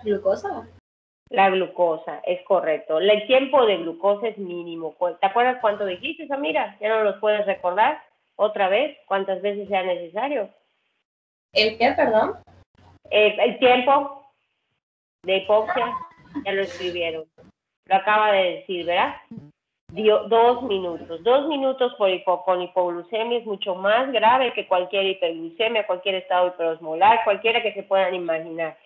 ¿Glucosa?
La glucosa, es correcto. El tiempo de glucosa es mínimo. ¿Te acuerdas cuánto dijiste, Samira? ¿Ya no los puedes recordar otra vez? ¿Cuántas veces sea necesario?
¿El qué, perdón?
El tiempo de hipoxia, ya lo escribieron. Lo acaba de decir, ¿verdad? 2 minutos. 2 minutos con hipoglucemia es mucho más grave que cualquier hiperglucemia, cualquier estado hiperosmolar, cualquiera que se puedan imaginar.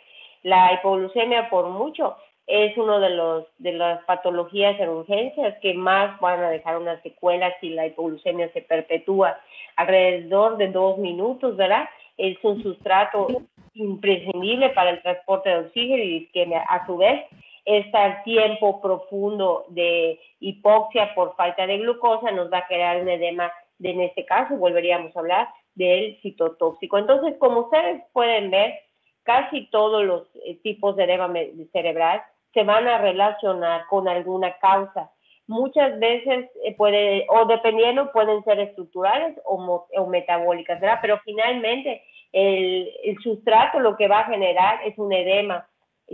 La hipoglucemia, por mucho, es uno de las patologías en urgencias que más van a dejar una secuela si la hipoglucemia se perpetúa. Alrededor de 2 minutos, ¿verdad? Es un sustrato imprescindible para el transporte de oxígeno y de isquemia. A su vez, este tiempo profundo de hipoxia por falta de glucosa nos va a crear un edema, en este caso volveríamos a hablar del citotóxico. Entonces, como ustedes pueden ver, casi todos los tipos de edema cerebral se van a relacionar con alguna causa. Muchas veces dependiendo, pueden ser estructurales o metabólicas, ¿verdad? Pero finalmente el sustrato lo que va a generar es un edema,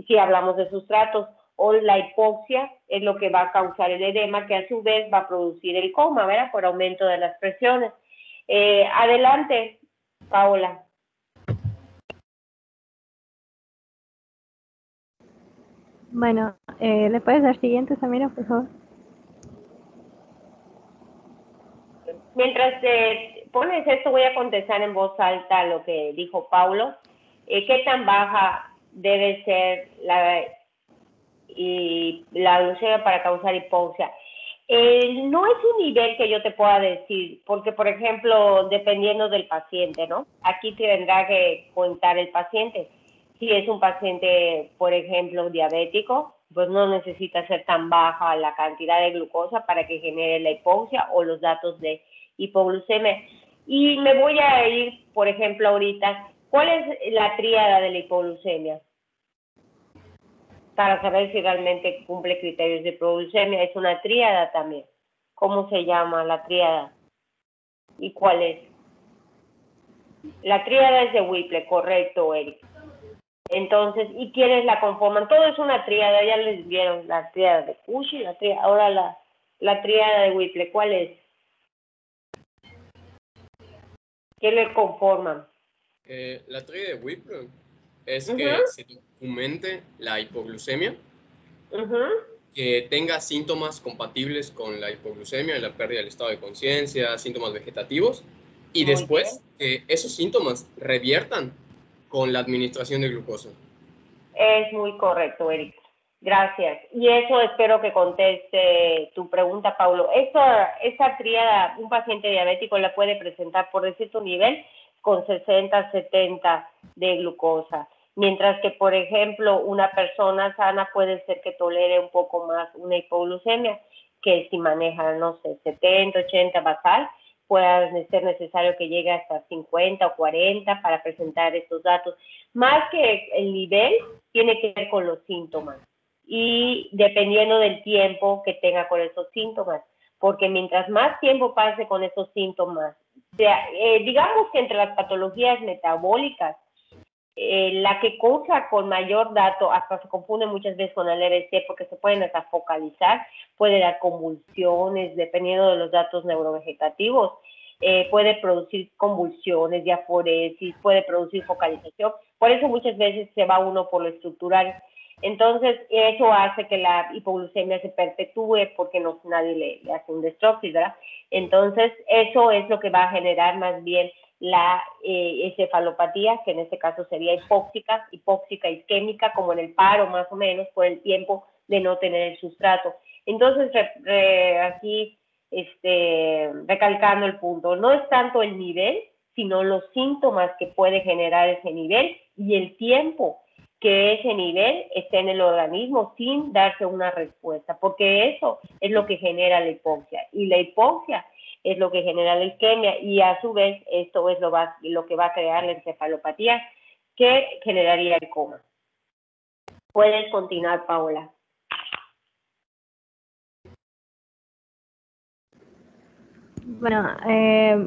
si hablamos de sustratos, o la hipoxia es lo que va a causar el edema, que a su vez va a producir el coma, ¿verdad? Por aumento de las presiones. Adelante, Paola.
Bueno, ¿le puedes dar siguiente, Samira, por favor?
Mientras pones esto, voy a contestar en voz alta lo que dijo Paulo. ¿Qué tan baja debe ser la glucemia para causar hipoxia? No es un nivel que yo te pueda decir, porque, por ejemplo, dependiendo del paciente, ¿no? Aquí tendrá que contar el paciente. Si es un paciente, por ejemplo, diabético, pues no necesita ser tan baja la cantidad de glucosa para que genere la hipoxia o los datos de hipoglucemia. Y me voy a ir, por ejemplo, ahorita, ¿cuál es la tríada de la hipoglucemia? Para saber si realmente cumple criterios de hipoglucemia. Es una tríada también. ¿Cómo se llama la tríada? ¿Y cuál es? La tríada es de Whipple, correcto, Eric. Entonces, ¿y quiénes la conforman? Todo es una tríada, ya les vieron la tríada de Cushy, ahora la tríada de Whipple, ¿cuál es? ¿Qué le conforman?
La tríada de Whipple es que se documente la hipoglucemia, que tenga síntomas compatibles con la hipoglucemia, la pérdida del estado de conciencia, síntomas vegetativos, y
Muy
después que esos síntomas reviertan con la administración de glucosa.
Es muy correcto, Eric. Gracias. Y eso espero que conteste tu pregunta, Paulo. Esa tríada, un paciente diabético la puede presentar, por decir tu nivel, con 60, 70 de glucosa. Mientras que, por ejemplo, una persona sana puede ser que tolere un poco más una hipoglucemia, que si maneja, no sé, 70, 80 basal, puede ser necesario que llegue hasta 50 o 40 para presentar estos datos. Más que el nivel, tiene que ver con los síntomas y dependiendo del tiempo que tenga con esos síntomas, porque mientras más tiempo pase con esos síntomas, digamos que entre las patologías metabólicas, la que causa con mayor dato, hasta se confunde muchas veces con el EBC porque se pueden hasta focalizar, puede dar convulsiones, dependiendo de los datos neurovegetativos, puede producir convulsiones, diaforesis, puede producir focalización, por eso muchas veces se va uno por lo estructural. Entonces, eso hace que la hipoglucemia se perpetúe porque nadie le hace un destroxis, ¿verdad? Entonces, eso es lo que va a generar más bien la encefalopatía, que en este caso sería hipóxica isquémica, como en el paro más o menos, por el tiempo de no tener el sustrato. Entonces, aquí, recalcando el punto, no es tanto el nivel, sino los síntomas que puede generar ese nivel y el tiempo que ese nivel esté en el organismo sin darse una respuesta, porque eso es lo que genera la hipoxia, y la hipoxia es lo que genera la isquemia, y a su vez esto es lo que va a crear la encefalopatía, que generaría el coma. Puedes continuar, Paola.
Bueno,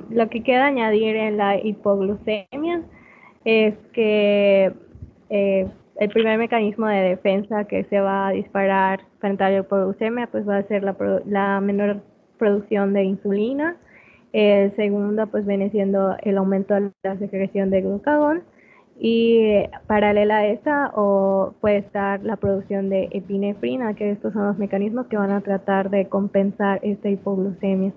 lo que queda añadir en la hipoglucemia es que el primer mecanismo de defensa que se va a disparar frente a la hipoglucemia pues va a ser la menor producción de insulina. El segundo pues viene siendo el aumento de la secreción de glucagón, y paralela a esta puede estar la producción de epinefrina, que estos son los mecanismos que van a tratar de compensar esta hipoglucemia.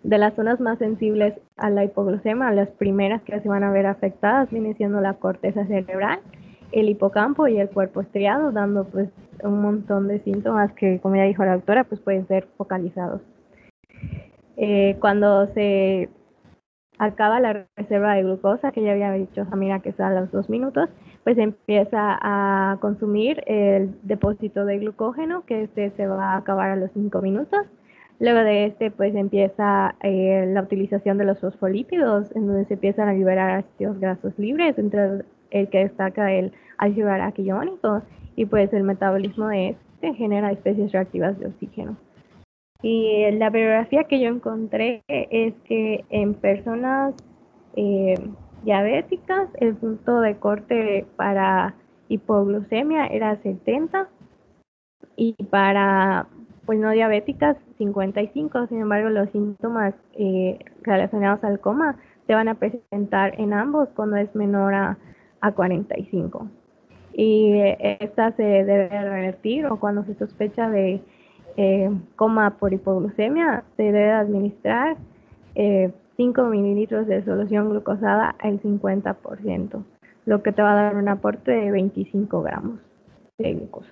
De las zonas más sensibles a la hipoglucemia, las primeras que se van a ver afectadas viene siendo la corteza cerebral, el hipocampo y el cuerpo estriado, dando pues un montón de síntomas que, como ya dijo la doctora, pues pueden ser focalizados. Cuando se acaba la reserva de glucosa, que ya había dicho Samira que es a los 2 minutos, pues empieza a consumir el depósito de glucógeno, que se va a acabar a los 5 minutos. Luego de pues empieza la utilización de los fosfolípidos, en donde se empiezan a liberar ácidos grasos libres, entre el que destaca el ácido araquidónico, y pues el metabolismo de este genera especies reactivas de oxígeno. Y la bibliografía que yo encontré es que en personas diabéticas el punto de corte para hipoglucemia era 70, y para pues no diabéticas 55. Sin embargo, los síntomas relacionados al coma se van a presentar en ambos cuando es menor a 45. Y esta se debe revertir, o cuando se sospecha de coma por hipoglucemia, se debe administrar 5 mililitros de solución glucosada al 50%, lo que te va a dar un aporte de 25 gramos de glucosa.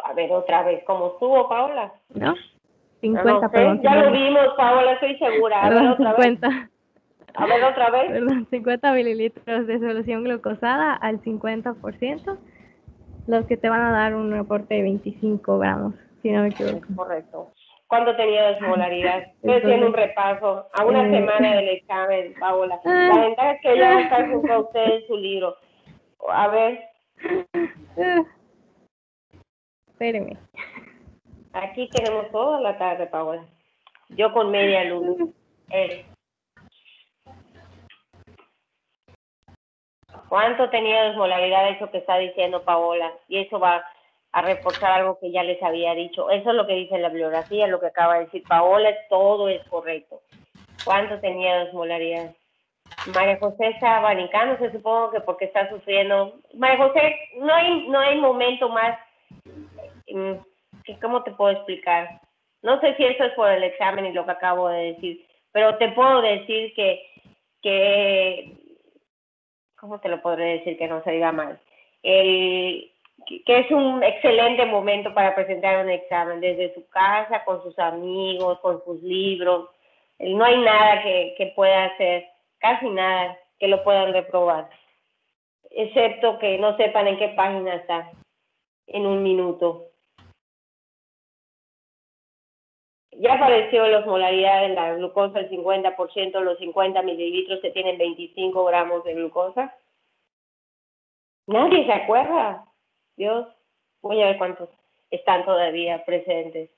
A ver, otra vez, ¿cómo estuvo, Paola?
¿No? 50,
no sé,
perdón.
ya lo vimos, Paola, estoy segura. A ver, otra
50.
vez. A ver, otra vez.
Perdón, 50 mililitros de solución glucosada al 50%, los que te van a dar un aporte de 25 gramos, si no me equivoco.
Correcto. ¿Cuándo tenía desmolaridad? Estoy haciendo un repaso a una semana del examen, Paola. La ventaja es que ella va a estar junto a usted en su libro. A ver.
Espéreme.
Aquí tenemos toda la tarde, Paola. Yo con media luz. ¿Cuánto tenía desmolaridad eso que está diciendo Paola? Y eso va a reforzar algo que ya les había dicho. Eso es lo que dice la bibliografía, lo que acaba de decir Paola, todo es correcto. ¿Cuánto tenía desmolaridad? María José está abanicándose, supongo que porque está sufriendo. María José, no hay momento más, ¿cómo te puedo explicar? No sé si eso es por el examen y lo que acabo de decir, pero te puedo decir que ¿cómo te lo podré decir que no se diga mal? Que es un excelente momento para presentar un examen, desde su casa, con sus amigos, con sus libros. No hay nada que pueda hacer, casi nada que lo puedan reprobar, excepto que no sepan en qué página está en un minuto. Ya apareció la osmolaridad de la glucosa, el 50%, los 50 mililitros que tienen 25 gramos de glucosa. Nadie se acuerda. Dios, voy a ver cuántos están todavía presentes.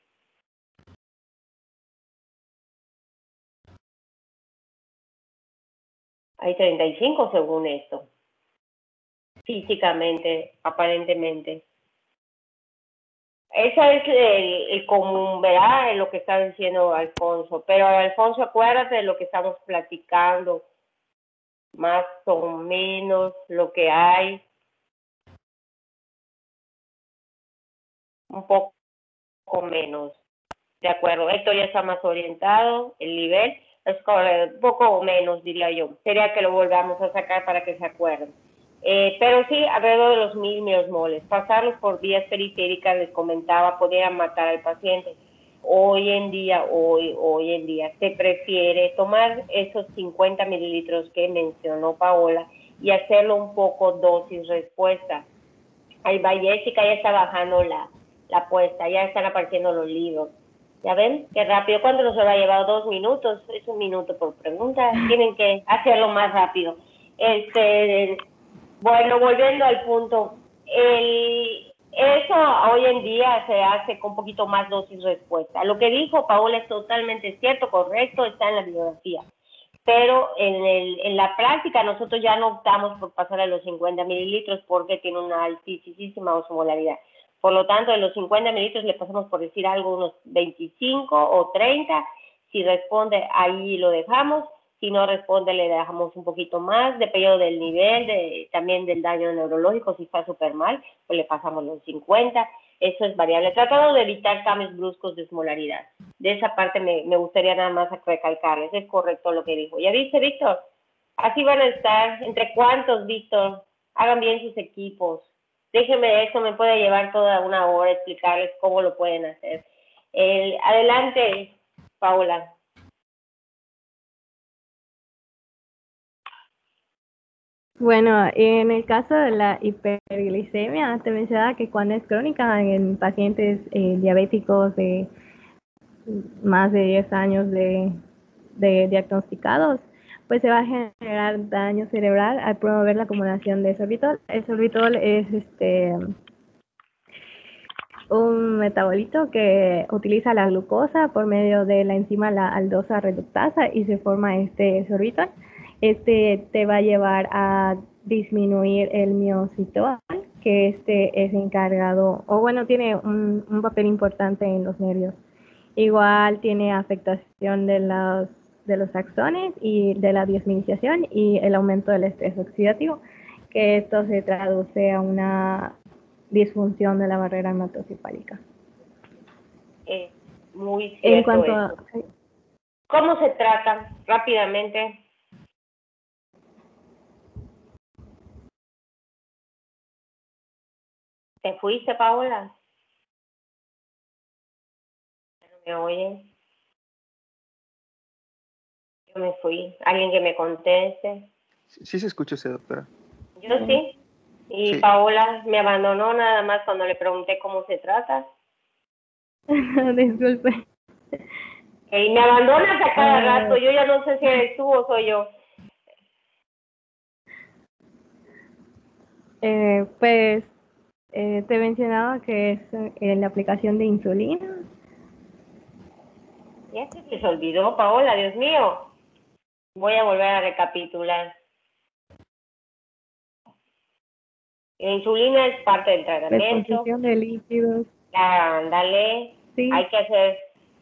Hay 35 según esto. Físicamente, aparentemente. Esa es el común, ¿verdad? Es lo que está diciendo Alfonso. Pero Alfonso, acuérdate de lo que estamos platicando. Más o menos lo que hay. Un poco menos. De acuerdo, Héctor ya está más orientado, el nivel es un poco menos, diría yo. Sería que lo volvamos a sacar para que se acuerden. Pero sí, alrededor de los 1000 milosmoles. Pasarlos por vías periféricas, les comentaba, podrían matar al paciente. Hoy en día, se prefiere tomar esos 50 mililitros que mencionó Paola y hacerlo un poco dosis-respuesta. Ahí va Jessica, ya está bajando la apuesta, ya están apareciendo los libros. ¿Ya ven? Qué rápido. ¿Cuánto nos habrá llevado? 2 minutos. Es 1 minuto por pregunta. Tienen que hacerlo más rápido. Bueno, volviendo al punto. Eso hoy en día se hace con un poquito más dosis-respuesta. Lo que dijo Paola es totalmente cierto, correcto, está en la bibliografía. Pero en la práctica nosotros ya no optamos por pasar a los 50 mililitros porque tiene una altísima osmolaridad. Por lo tanto, de los 50 mililitros le pasamos, por decir algo, unos 25 o 30. Si responde, ahí lo dejamos. Si no responde, le dejamos un poquito más, dependiendo del nivel, también del daño neurológico. Si está súper mal, pues le pasamos los 50. Eso es variable. Tratando de evitar cambios bruscos de osmolaridad. De esa parte me gustaría nada más recalcarles. Es correcto lo que dijo. ¿Ya viste, Víctor? Así van a estar. ¿Entre cuántos, Víctor? Hagan bien sus equipos. Déjenme eso, me puede llevar toda una hora explicarles cómo lo pueden hacer. Adelante, Paola.
Bueno, en el caso de la hiperglicemia, te mencionaba que cuando es crónica en pacientes diabéticos de más de 10 años de diagnosticados, pues se va a generar daño cerebral al promover la acumulación de sorbitol. El sorbitol es un metabolito que utiliza la glucosa por medio de la enzima la aldosa reductasa y se forma este sorbitol. Te va a llevar a disminuir el miocitol, que este es encargado, o bueno, tiene un papel importante en los nervios. Igual tiene afectación de los axones y de la desmielización y el aumento del estrés oxidativo, que esto se traduce a una disfunción de la barrera hematocefálica.
Muy cierto.
En cuanto a,
¿cómo se trata? Rápidamente. ¿Te fuiste, Paola? ¿No me oyen? Yo me fui. ¿Alguien que me conteste?
Sí se escucha usted, doctora.
Yo sí. Y
Sí.
Paola me abandonó nada más cuando le pregunté cómo se trata.
disculpe.
Y me abandonas a cada rato. Yo ya no sé si eres tú o soy yo.
Pues te mencionaba que es la aplicación de insulina.
Ya se les olvidó, Paola, Dios mío. Voy a volver a recapitular. La insulina es parte del tratamiento.
Reposición de líquidos.
Ándale.
Sí.
Hay que hacer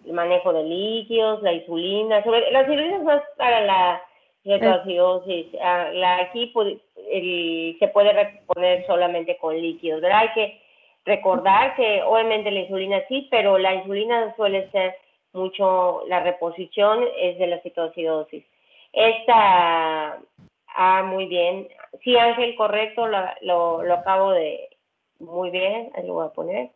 el manejo de líquidos, la insulina. La insulina es más para la cetoacidosis. Aquí se puede reponer solamente con líquidos, ¿verdad? Hay que recordar que obviamente la insulina sí, pero la insulina suele ser mucho, la reposición es de la cetoacidosis. Muy bien. Sí, Ángel, correcto, lo acabo de, muy bien, ahí lo voy a poner.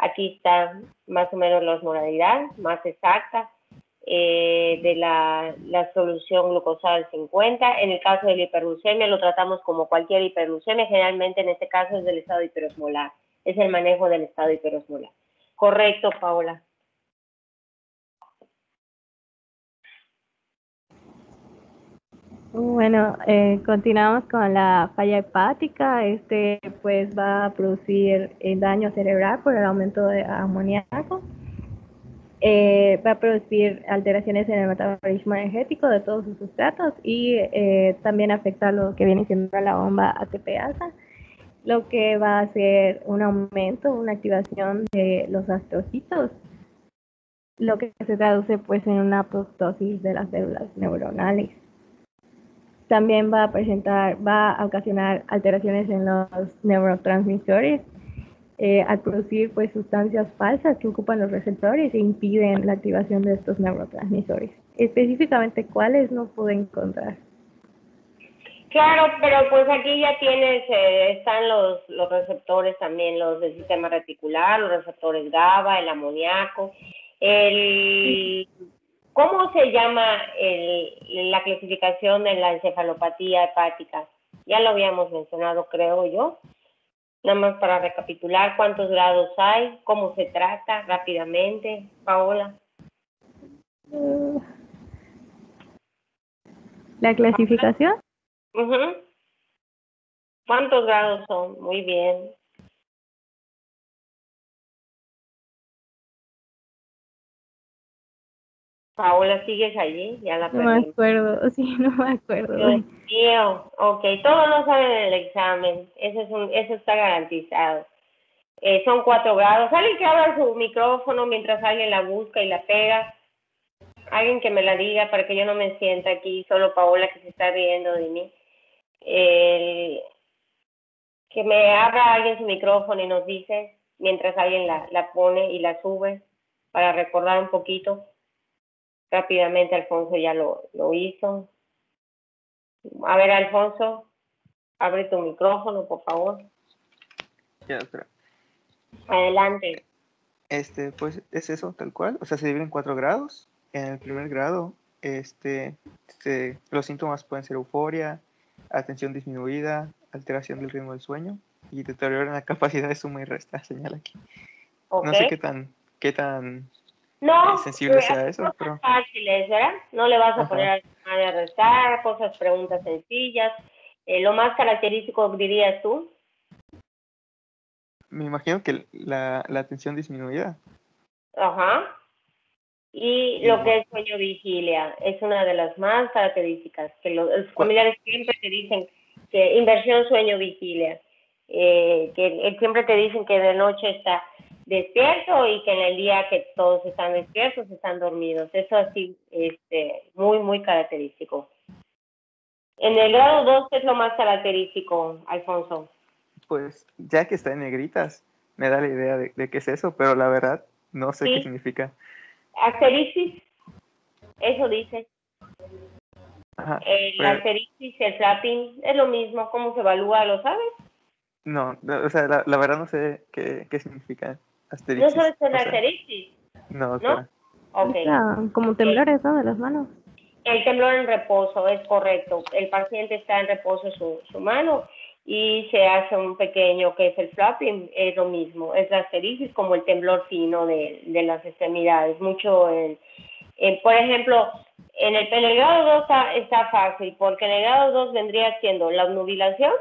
Aquí está más o menos la osmolaridad más exacta de la solución glucosada 50. En el caso de la hiperglucemia lo tratamos como cualquier hiperglucemia, generalmente en este caso es del estado hiperosmolar, es el manejo del estado hiperosmolar. Correcto, Paola.
Bueno, continuamos con la falla hepática. Pues va a producir daño cerebral por el aumento de amoníaco. Va a producir alteraciones en el metabolismo energético de todos sus sustratos y también afecta lo que viene siendo la bomba ATPasa, lo que va a hacer un aumento, una activación de los astrocitos, lo que se traduce pues en una apoptosis de las células neuronales. También va a ocasionar alteraciones en los neurotransmisores al producir pues sustancias falsas que ocupan los receptores e impiden la activación de estos neurotransmisores. Específicamente, ¿cuáles no pude encontrar?
Claro, pero pues aquí ya tienes, están los receptores también, los del sistema reticular, los receptores GABA, el amoníaco, ¿cómo se llama la clasificación de la encefalopatía hepática? Ya lo habíamos mencionado, creo yo. Nada más para recapitular, ¿cuántos grados hay? ¿Cómo se trata? Rápidamente, Paola.
¿La clasificación?
¿Cuántos grados son? Muy bien. Paola, ¿sigues allí? Ya la perdí.
No me acuerdo, sí, no me acuerdo.
Dios mío, ok, todos no saben el examen, eso está garantizado. Son 4 grados. Alguien que abra su micrófono mientras alguien la busca y la pega. Alguien que me la diga para que yo no me sienta aquí, solo Paola que se está riendo de mí. Que me abra alguien su micrófono y nos dice, mientras alguien la pone y la sube, para recordar un poquito. Rápidamente Alfonso ya lo hizo. A ver, Alfonso, abre tu micrófono, por favor.
Ya, doctora.
Adelante.
Pues es eso, tal cual. O sea, se divide en 4 grados. En el primer grado, los síntomas pueden ser euforia, atención disminuida, alteración del ritmo del sueño y deterioro en la capacidad de suma y resta, señala aquí.
Okay.
No sé qué tan sensible sea eso, pero...
fáciles, ¿verdad? No le vas a poner a restar, preguntas sencillas. Lo más característico, dirías tú.
Me imagino que la atención disminuida.
Ajá. Y lo que es sueño vigilia es una de las más características, que los familiares siempre te dicen que inversión sueño vigilia. que siempre te dicen que de noche está despierto y que en el día que todos están despiertos están dormidos. Eso así, muy, muy característico. En el grado 2, ¿qué es lo más característico, Alfonso?
Pues ya que está en negritas, me da la idea de qué es eso, pero la verdad no sé qué significa.
Asterixis, eso dice.
Ajá,
La asterixis, el flapping, es lo mismo. ¿Cómo se evalúa? ¿Lo sabes?
No, o sea, la verdad no sé qué significa asterixis.
¿No sabes qué es la asterixis?
No, doctora.
¿No? Ok.
Como temblores, ¿no? De las manos.
El temblor en reposo, es correcto. El paciente está en reposo su mano y se hace un pequeño, que es el flapping, es lo mismo. Es la asterixis como el temblor fino de las extremidades. Mucho, por ejemplo, en el grado 2 está fácil, porque en el grado 2 vendría siendo la obnubilación,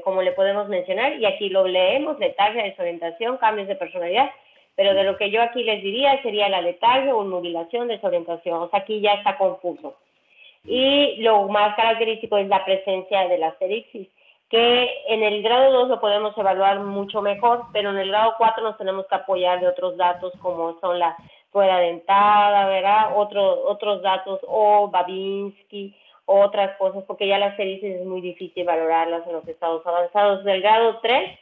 como le podemos mencionar, y aquí lo leemos: letargia, desorientación, cambios de personalidad. Pero de lo que yo aquí les diría sería la letargia, obnubilación, desorientación. O sea, aquí ya está confuso. Y lo más característico es la presencia de la asterixis, que en el grado 2 lo podemos evaluar mucho mejor, pero en el grado 4 nos tenemos que apoyar de otros datos como son la rueda dentada, ¿verdad? Otros datos, o Babinski, otras cosas, porque ya las asterixis es muy difícil valorarlas en los estados avanzados. Del grado 3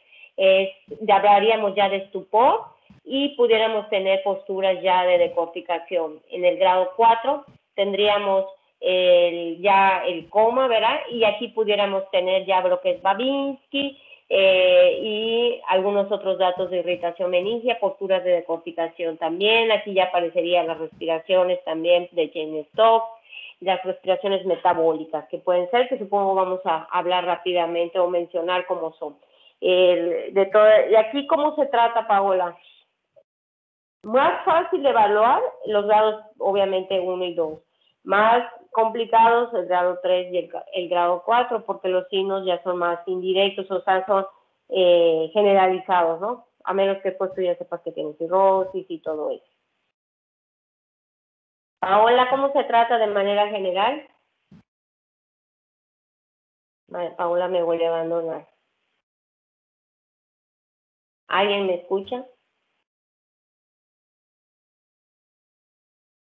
hablaríamos ya de estupor, y pudiéramos tener posturas ya de decorticación. En el grado 4 tendríamos ya el coma, ¿verdad? Y aquí pudiéramos tener ya lo que es Babinski y algunos otros datos de irritación meningia, posturas de decorticación también. Aquí ya aparecerían las respiraciones también de Cheyne-Stokes, las respiraciones metabólicas, que pueden ser, que supongo vamos a hablar rápidamente o mencionar cómo son. Y aquí, ¿cómo se trata, Paola? Más fácil de evaluar los grados, obviamente, 1 y 2. Más complicados el grado 3 y el grado 4, porque los signos ya son más indirectos, o sea, son generalizados, ¿no? A menos que después tú ya sepas que tienes cirrosis y todo eso. Paola, ¿cómo se trata de manera general? Paola me vuelve a abandonar. ¿Alguien me escucha?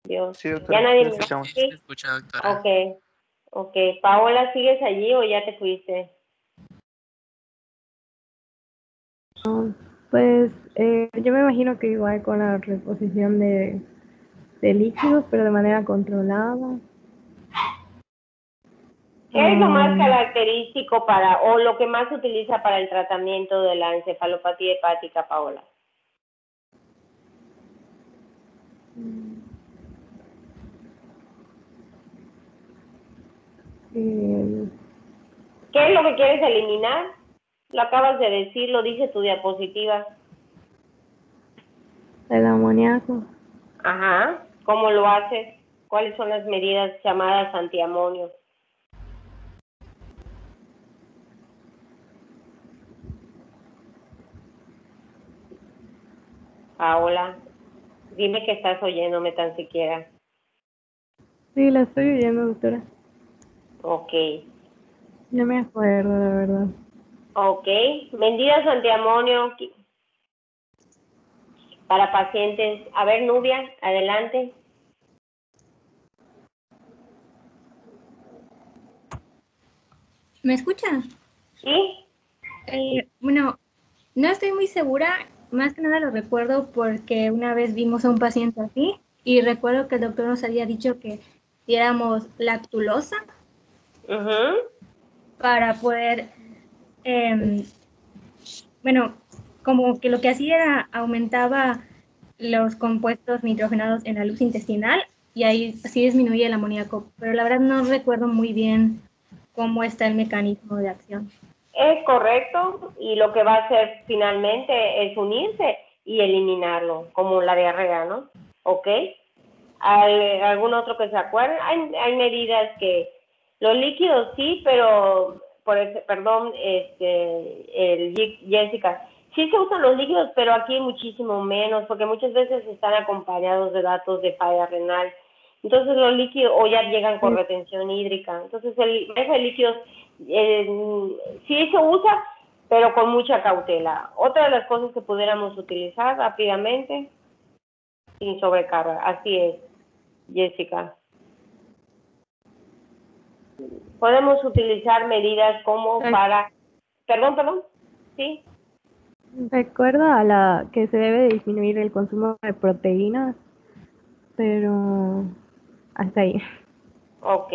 Dios.
Sí, doctora,
Ya nadie me
escuchamos.
Sí, escucha, doctora.
Ok. Paola, ¿sigues allí o ya te fuiste?
Pues yo me imagino que igual con la reposición de líquidos, pero de manera controlada.
¿Qué es lo más característico o lo que más se utiliza para el tratamiento de la encefalopatía hepática, Paola? ¿Qué es lo que quieres eliminar? Lo acabas de decir, lo dice tu diapositiva.
El amoníaco.
Ajá. ¿Cómo lo haces? ¿Cuáles son las medidas llamadas antiamonio? Paola, dime que estás oyéndome tan siquiera.
Sí, la estoy oyendo, doctora.
Ok.
No me acuerdo, la verdad.
Ok. Medidas antiamonio para pacientes. A ver, Nubia, adelante.
¿Me escuchan?
¿Sí?
Bueno, no estoy muy segura, más que nada lo recuerdo porque una vez vimos a un paciente así y recuerdo que el doctor nos había dicho que diéramos lactulosa para poder, bueno, como que lo que hacía era aumentaba los compuestos nitrogenados en la luz intestinal y ahí así disminuía el amoníaco, pero la verdad no recuerdo muy bien cómo está el mecanismo de acción.
Es correcto, y lo que va a hacer finalmente es unirse y eliminarlo, como la diarrea, ¿no? ¿Ok? ¿Algún otro que se acuerde? Hay medidas que los líquidos sí, pero Jessica, sí se usan los líquidos, pero aquí muchísimo menos, porque muchas veces están acompañados de datos de falla renal. Entonces los líquidos o ya llegan con retención hídrica. Entonces el líquidos sí se usa, pero con mucha cautela. Otra de las cosas que pudiéramos utilizar rápidamente, sin sobrecarga. Así es, Jessica. Podemos utilizar medidas como para... Perdón, ¿sí?
Recuerda a la que se debe disminuir el consumo de proteínas, pero hasta ahí.
Ok.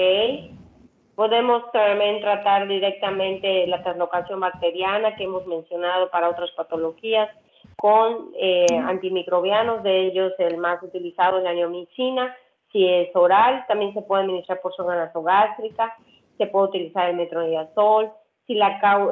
Podemos también tratar directamente la translocación bacteriana que hemos mencionado para otras patologías con antimicrobianos, de ellos el más utilizado es la neomicina. Si es oral, también se puede administrar por sonda nasogástrica, se puede utilizar el metronidazol. Si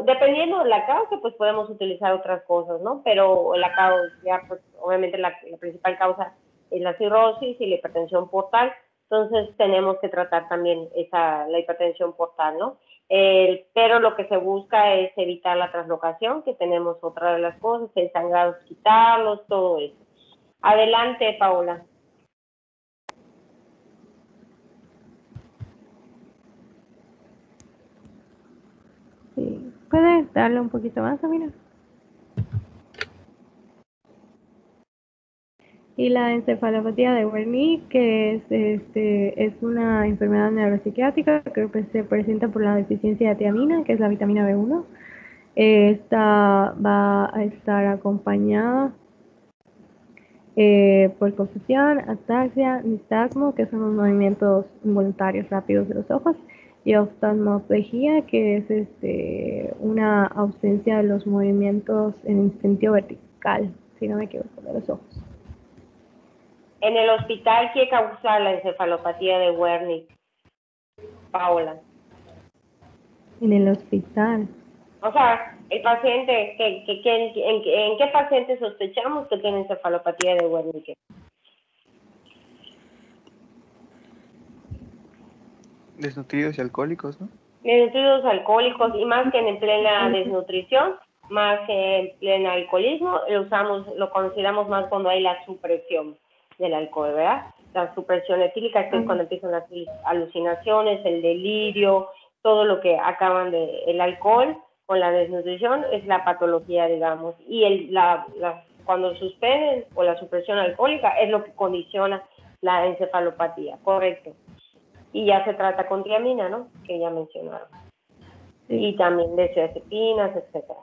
dependiendo de la causa, pues podemos utilizar otras cosas, ¿no? Pero la causa, pues obviamente la principal causa es la cirrosis y la hipertensión portal. Entonces tenemos que tratar también la hipertensión portal, ¿no? Pero lo que se busca es evitar la translocación, que tenemos otra de las cosas, el sangrados, quitarlos, todo eso. Adelante, Paola.
Sí. ¿Puedes darle un poquito más, Amina? Y la encefalopatía de Wernicke, que es una enfermedad neuropsiquiátrica que se presenta por la deficiencia de tiamina, que es la vitamina B1. Esta va a estar acompañada por confusión, ataxia, nistagmo, que son los movimientos involuntarios rápidos de los ojos, y oftalmoplegia, que es una ausencia de los movimientos en sentido vertical, si no me equivoco, de los ojos.
En el hospital, ¿qué causa la encefalopatía de Wernicke, Paola?
En el hospital.
O sea, el paciente, ¿en qué paciente sospechamos que tiene encefalopatía de Wernicke?
Desnutridos y alcohólicos, ¿no?
Desnutridos, alcohólicos, y más que en plena desnutrición, más que en pleno alcoholismo, lo consideramos más cuando hay la supresión del alcohol, ¿verdad? La supresión etílica, que es cuando empiezan las alucinaciones, el delirio, todo lo que acaban el alcohol con la desnutrición es la patología, digamos, y cuando suspenden o la supresión alcohólica es lo que condiciona la encefalopatía, correcto. Y ya se trata con tiamina, ¿no? Que ya mencionaron. Sí. Y también benzodiazepinas, etcétera.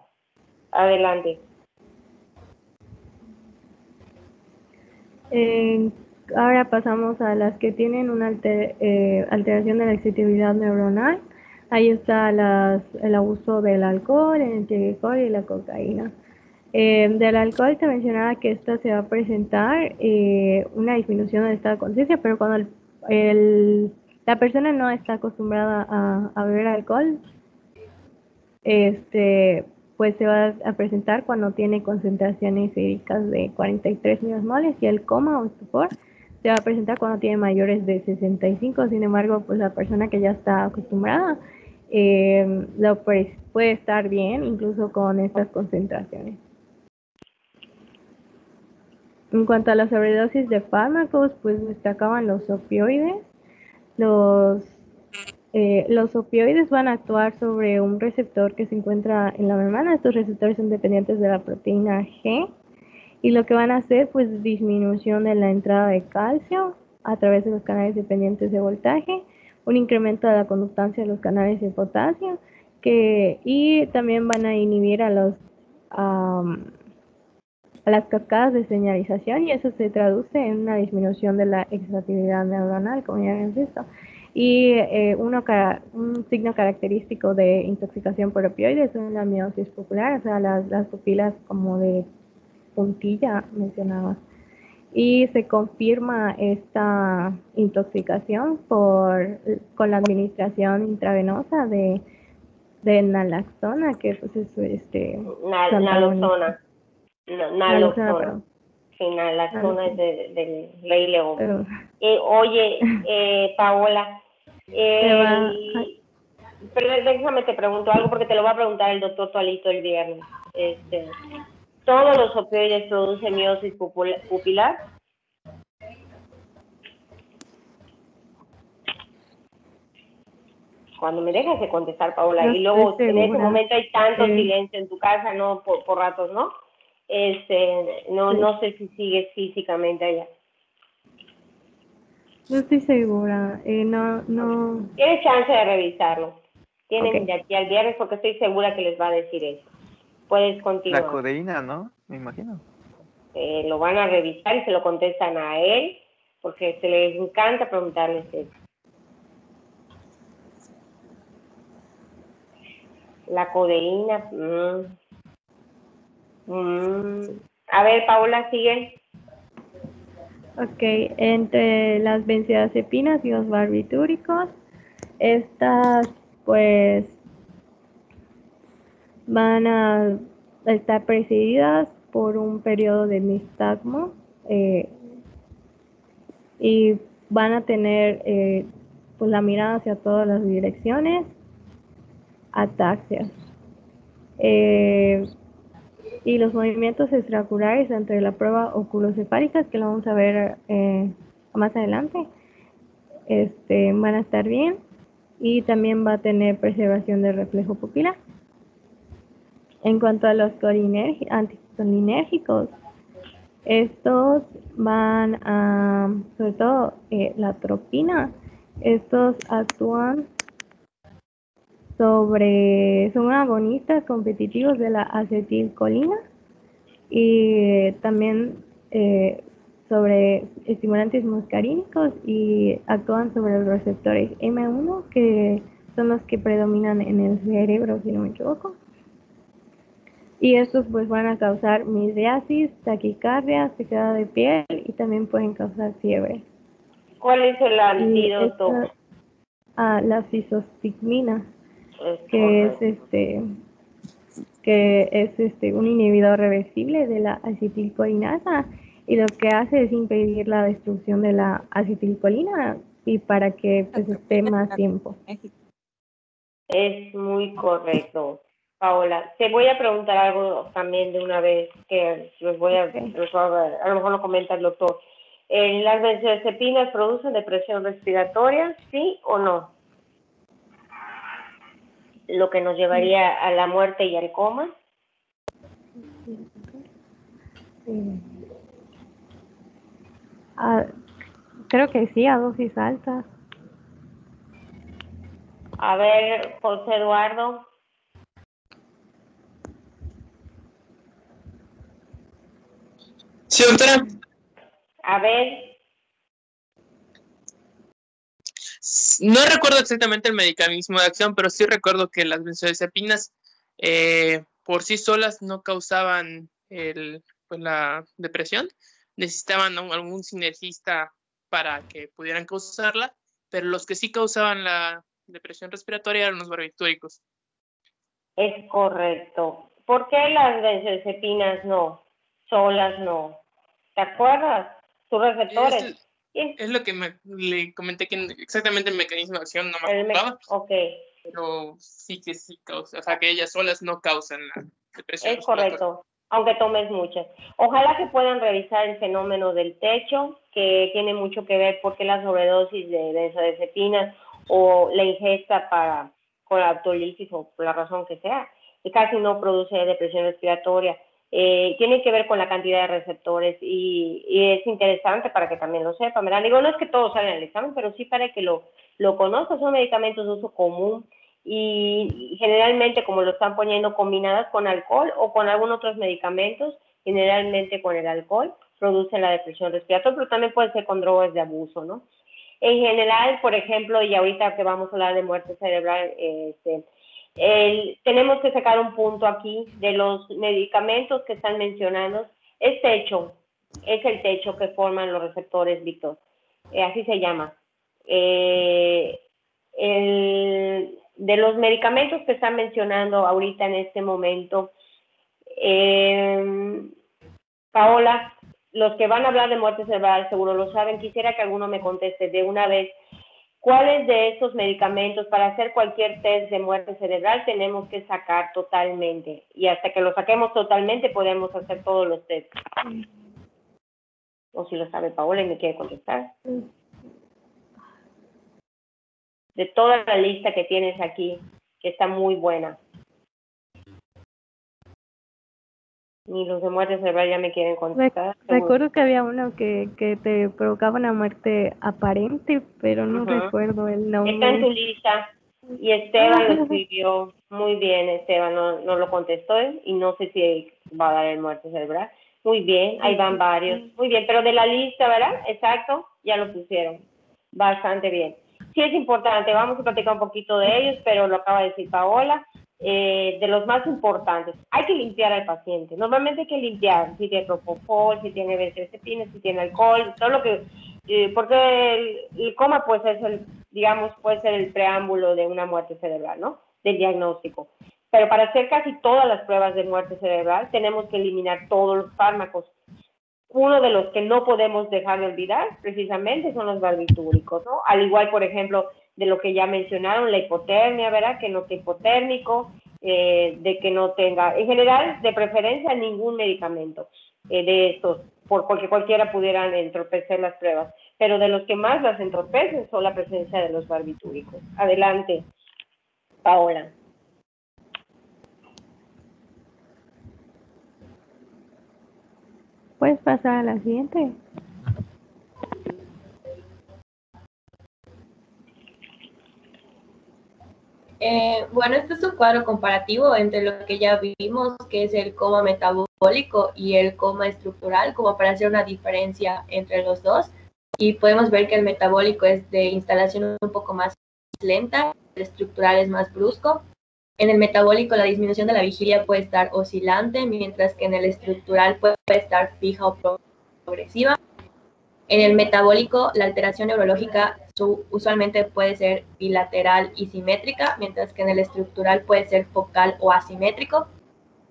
Adelante.
Ahora pasamos a las que tienen una alteración de la excitabilidad neuronal. Ahí está el abuso del alcohol, el etilenglicol y la cocaína. Del alcohol te mencionaba que esta se va a presentar una disminución del estado de conciencia, pero cuando la persona no está acostumbrada a beber alcohol, pues se va a presentar cuando tiene concentraciones hídricas de 43 milimoles, y el coma o estupor se va a presentar cuando tiene mayores de 65. Sin embargo, pues la persona que ya está acostumbrada puede estar bien incluso con estas concentraciones. En cuanto a la sobredosis de fármacos, pues destacaban los opioides. Los opioides van a actuar sobre un receptor que se encuentra en la membrana. Estos receptores son dependientes de la proteína G, y lo que van a hacer, pues, disminución de la entrada de calcio a través de los canales dependientes de voltaje, un incremento de la conductancia de los canales de potasio, y también van a inhibir a las cascadas de señalización, y eso se traduce en una disminución de la excitabilidad neuronal, como ya habíamos visto. Y un signo característico de intoxicación por opioides es la miosis pupilar, o sea, las pupilas como de puntilla, mencionaba. Y se confirma esta intoxicación con la administración intravenosa de naloxona, que pues es
naloxona. Naloxona. Sí, naloxona es del Rey León. Oye, Paola, pero déjame te pregunto algo, porque te lo va a preguntar el doctor Tualito el viernes. ¿Todos los opioides producen miosis pupilar? Cuando me dejas de contestar, Paola,
No
y luego
estoy
en ese
segura.
momento hay tanto silencio en tu casa, ¿no? Por ratos, ¿no? No sé si sigues físicamente allá.
No estoy segura. No.
Tienes chance de revisarlo. Tienen
Ok.
de aquí al viernes porque estoy segura que les va a decir eso. Puedes continuar.
La codeína, ¿no? Me imagino.
Lo van a revisar y se lo contestan a él porque se les encanta preguntarles eso. La codeína. A ver, Paola, sigue.
Ok, entre las benzodiazepinas y los barbitúricos, estas pues van a estar precedidas por un periodo de nistagmo y van a tener pues la mirada hacia todas las direcciones, ataxias. Y los movimientos extraoculares entre la prueba oculocefálica, que lo vamos a ver más adelante, van a estar bien, y también va a tener preservación del reflejo pupilar. En cuanto a los anticolinérgicos, estos van a, sobre todo la atropina, estos actúan son agonistas competitivos de la acetilcolina y también sobre estimulantes muscarínicos, y actúan sobre los receptores M1, que son los que predominan en el cerebro, si no me equivoco. Y estos pues van a causar midriasis, taquicardia, sequedad de piel y también pueden causar fiebre.
¿Cuál es el antídoto?
La fisostigmina, que es un inhibidor reversible de la acetilcolinasa, y lo que hace es impedir la destrucción de la acetilcolina y para que pues esté más tiempo.
Es muy correcto, Paola. Te voy a preguntar algo también de una vez que a lo mejor lo comenta el doctor. ¿Las benzodiazepinas producen depresión respiratoria, sí o no? Lo que nos llevaría a la muerte y al coma.
Creo que sí, a dosis altas.
A ver, José Eduardo.
Sí, doctora.
A ver.
No recuerdo exactamente el mecanismo de acción, pero sí recuerdo que las benzodiazepinas por sí solas no causaban la depresión. Necesitaban algún sinergista para que pudieran causarla, pero los que sí causaban la depresión respiratoria eran los barbitúricos.
Es correcto. ¿Por qué las benzodiazepinas no? Solas no. ¿Te acuerdas? Sus receptores.
Es lo que le comenté, que exactamente el mecanismo de acción no me acordaba. Pero sí que sí causa, o sea que ellas solas no causan la depresión.
Es correcto, aunque tomes muchas. Ojalá que puedan revisar el fenómeno del techo, que tiene mucho que ver porque la sobredosis de benzodiazepinas o la ingesta con la autolisis o por la razón que sea, y casi no produce depresión respiratoria. Tiene que ver con la cantidad de receptores y es interesante para que también lo sepan, ¿verdad? Digo, no es que todos salgan al examen, pero sí para que lo conozcan. Son medicamentos de uso común y generalmente, como lo están poniendo combinadas con alcohol o con algunos otros medicamentos, generalmente con el alcohol, producen la depresión respiratoria, pero también puede ser con drogas de abuso, ¿no? En general, por ejemplo, y ahorita que vamos a hablar de muerte cerebral, tenemos que sacar un punto aquí de los medicamentos que están mencionando. Es el techo que forman los receptores, Víctor. Así se llama. De los medicamentos que están mencionando ahorita en este momento, Paola, los que van a hablar de muerte cerebral seguro lo saben. Quisiera que alguno me conteste de una vez. ¿Cuáles de estos medicamentos para hacer cualquier test de muerte cerebral tenemos que sacar totalmente? Y hasta que lo saquemos totalmente podemos hacer todos los tests. O si lo sabe Paola y me quiere contestar. de toda la lista que tienes aquí, que está muy buena. Ni los de muerte cerebral ya me quieren contestar.
Recuerdo que había uno que te provocaba una muerte aparente, pero no recuerdo el nombre.
Está en tu lista. Y Esteban lo escribió muy bien. Esteban no lo contestó y no sé si va a dar el muerte cerebral. Muy bien, ahí van varios. Muy bien, pero de la lista, ¿verdad? Exacto, ya lo pusieron. Bastante bien. Sí es importante, vamos a platicar un poquito de ellos, pero lo acaba de decir Paola. De los más importantes, hay que limpiar al paciente. Normalmente hay que limpiar si tiene propofol, si tiene benzodiazepina, si tiene alcohol, todo lo que, porque el coma pues es puede ser el preámbulo de una muerte cerebral, ¿no? Del diagnóstico. Pero para hacer casi todas las pruebas de muerte cerebral tenemos que eliminar todos los fármacos. Uno de los que no podemos dejar de olvidar precisamente son los barbitúricos, ¿no? Al igual, por ejemplo, de lo que ya mencionaron, la hipotermia, ¿verdad? Que no esté hipotérmico, de que no tenga, en general, de preferencia, ningún medicamento de estos, porque cualquiera pudieran entorpecer las pruebas. Pero de los que más las entorpecen son la presencia de los barbitúricos. Adelante, Paola.
¿Puedes pasar a la siguiente?
Bueno, este es un cuadro comparativo entre lo que ya vimos, que es el coma metabólico y el coma estructural, como para hacer una diferencia entre los dos. Y podemos ver que el metabólico es de instalación un poco más lenta, el estructural es más brusco. En el metabólico la disminución de la vigilia puede estar oscilante, mientras que en el estructural puede estar fija o progresiva. En el metabólico, la alteración neurológica usualmente puede ser bilateral y simétrica, mientras que en el estructural puede ser focal o asimétrico.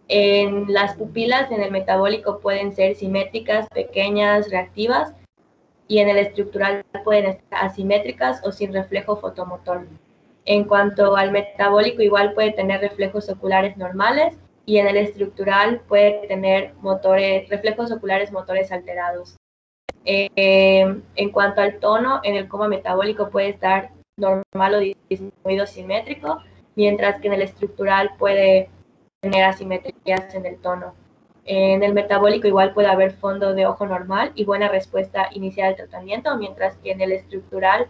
En las pupilas, en el metabólico, pueden ser simétricas, pequeñas, reactivas, y en el estructural pueden estar asimétricas o sin reflejo fotomotor. En cuanto al metabólico, igual puede tener reflejos oculares normales, y en el estructural puede tener reflejos oculares motores alterados. En cuanto al tono, en el coma metabólico puede estar normal o disminuido simétrico, mientras que en el estructural puede tener asimetrías en el tono. En el metabólico igual puede haber fondo de ojo normal y buena respuesta inicial al tratamiento, mientras que en el estructural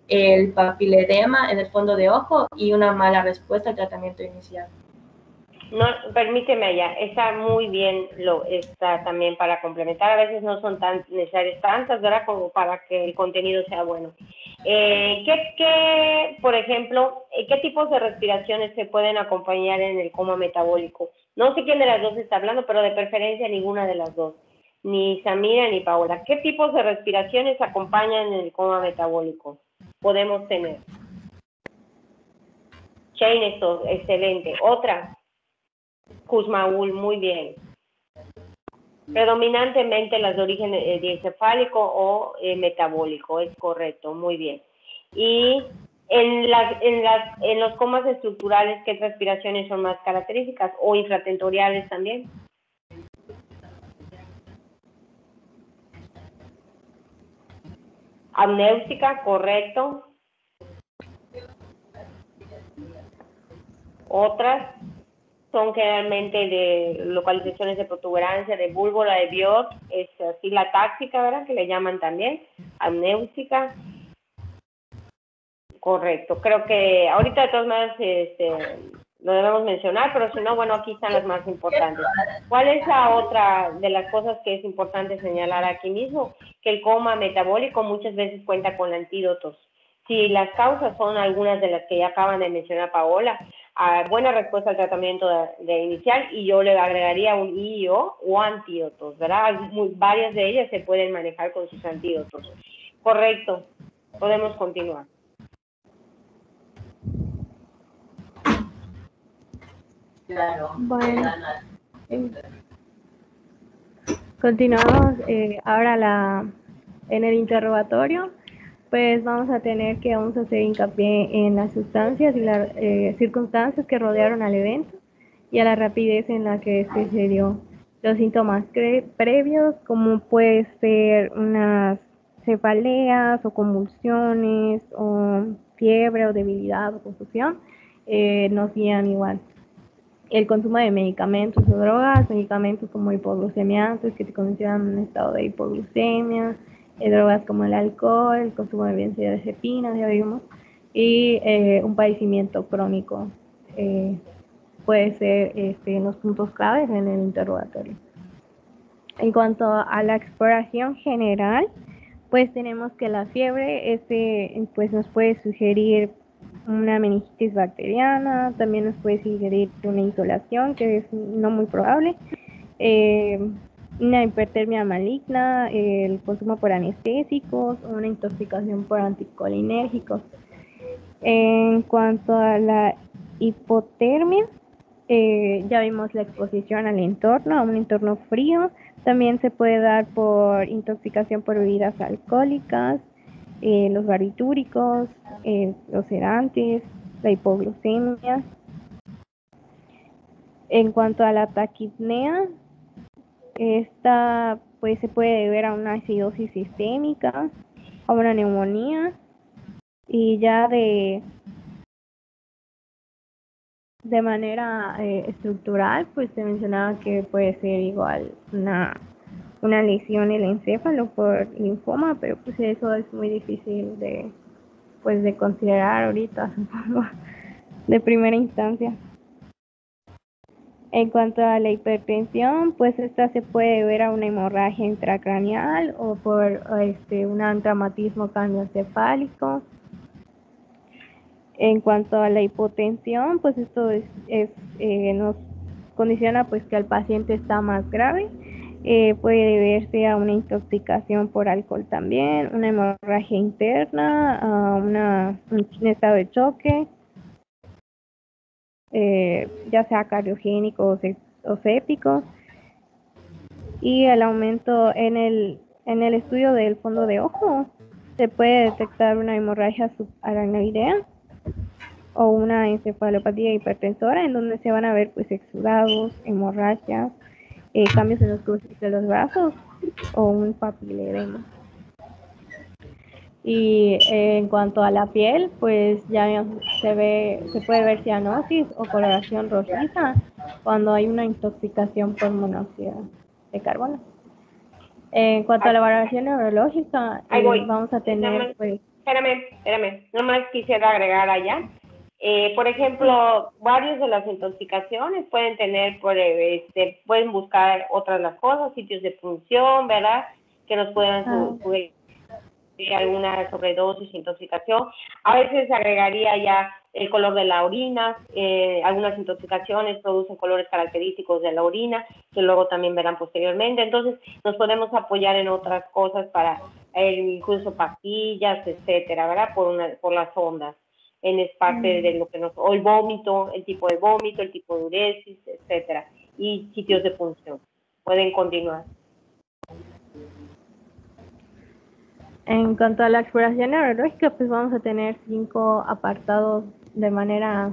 el papiledema en el fondo de ojo y una mala respuesta al tratamiento inicial.
No, permíteme allá, está muy bien, está también para complementar, a veces no son tan necesarias tantas, ¿verdad? Como para que el contenido sea bueno. Por ejemplo, qué tipos de respiraciones se pueden acompañar en el coma metabólico? No sé quién de las dos está hablando, pero de preferencia ninguna de las dos, ni Samira ni Paola. ¿Qué tipos de respiraciones acompañan en el coma metabólico? Podemos tener. Shane, esto, excelente. Otra. Kussmaul, muy bien. Predominantemente las de origen diencefálico o metabólico, es correcto, muy bien. Y en los comas estructurales, ¿qué respiraciones son más características? O infratentoriales también. Amnéutica, correcto. Otras son generalmente de localizaciones de protuberancia, de búlbola, de Biot, es así la táctica, ¿verdad? Que le llaman también, amnéutica. Correcto, creo que ahorita de todas maneras lo debemos mencionar, pero si no, bueno, aquí están las más importantes. ¿Cuál es la otra de las cosas que es importante señalar aquí mismo? Que el coma metabólico muchas veces cuenta con antídotos. Si las causas son algunas de las que ya acaban de mencionar Paola, buena respuesta al tratamiento de inicial, y yo le agregaría un IO o antídotos, ¿verdad? Varias de ellas se pueden manejar con sus antídotos. Correcto, podemos continuar.
Bueno, continuamos ahora en el interrogatorio. Pues vamos a hacer hincapié en las sustancias y las circunstancias que rodearon al evento y a la rapidez en la que se dio. Los síntomas previos, como puede ser unas cefaleas o convulsiones o fiebre o debilidad o confusión, nos guían igual. El consumo de medicamentos o drogas, medicamentos como hipoglucemiantes que te consideran un estado de hipoglucemia, drogas como el alcohol, el consumo de benzodiazepinas, ya vimos, y un padecimiento crónico puede ser los puntos claves en el interrogatorio. En cuanto a la exploración general, pues tenemos que la fiebre pues nos puede sugerir una meningitis bacteriana, también nos puede sugerir una insolación, que es no muy probable, una hipertermia maligna, el consumo por anestésicos, una intoxicación por anticolinérgicos. En cuanto a la hipotermia, ya vimos la exposición al entorno, a un entorno frío. También se puede dar por intoxicación por bebidas alcohólicas, los barbitúricos, los sedantes, la hipoglucemia. En cuanto a la taquipnea, esta pues se puede deber a una acidosis sistémica, a una neumonía, y ya de manera estructural, pues se mencionaba que puede ser igual una lesión en el encéfalo por linfoma, pero pues eso es muy difícil de considerar ahorita, supongo, de primera instancia. En cuanto a la hipertensión, pues esta se puede ver a una hemorragia intracraneal o por un traumatismo cranioencefálico. En cuanto a la hipotensión, pues esto nos condiciona pues que el paciente está más grave. Puede deberse a una intoxicación por alcohol también, una hemorragia interna, a un estado de choque, ya sea cardiogénico o séptico, y el aumento en el estudio del fondo de ojo se puede detectar una hemorragia subaracnoidea o una encefalopatía hipertensora, en donde se van a ver pues exudados, hemorragias, cambios en los cruces de los brazos o un papiledema. Y en cuanto a la piel, pues ya se puede ver cianosis o coloración rojiza cuando hay una intoxicación por monóxido de carbono. En cuanto a la valoración neurológica, vamos a tener pues...
Espérame, nomás quisiera agregar allá. Por ejemplo, varios de las intoxicaciones pueden tener, pueden buscar otras las cosas, sitios de punción, ¿verdad? Que nos puedan sugerir alguna sobredosis, intoxicación. A veces agregaría ya el color de la orina. Algunas intoxicaciones producen colores característicos de la orina, que luego también verán posteriormente. Entonces, nos podemos apoyar en otras cosas para incluso pastillas, etcétera, ¿verdad? Por las ondas. Es parte de lo que o el vómito, el tipo de vómito, el tipo de uresis, etcétera, y sitios de punción. Pueden continuar.
En cuanto a la exploración neurológica, pues vamos a tener 5 apartados de manera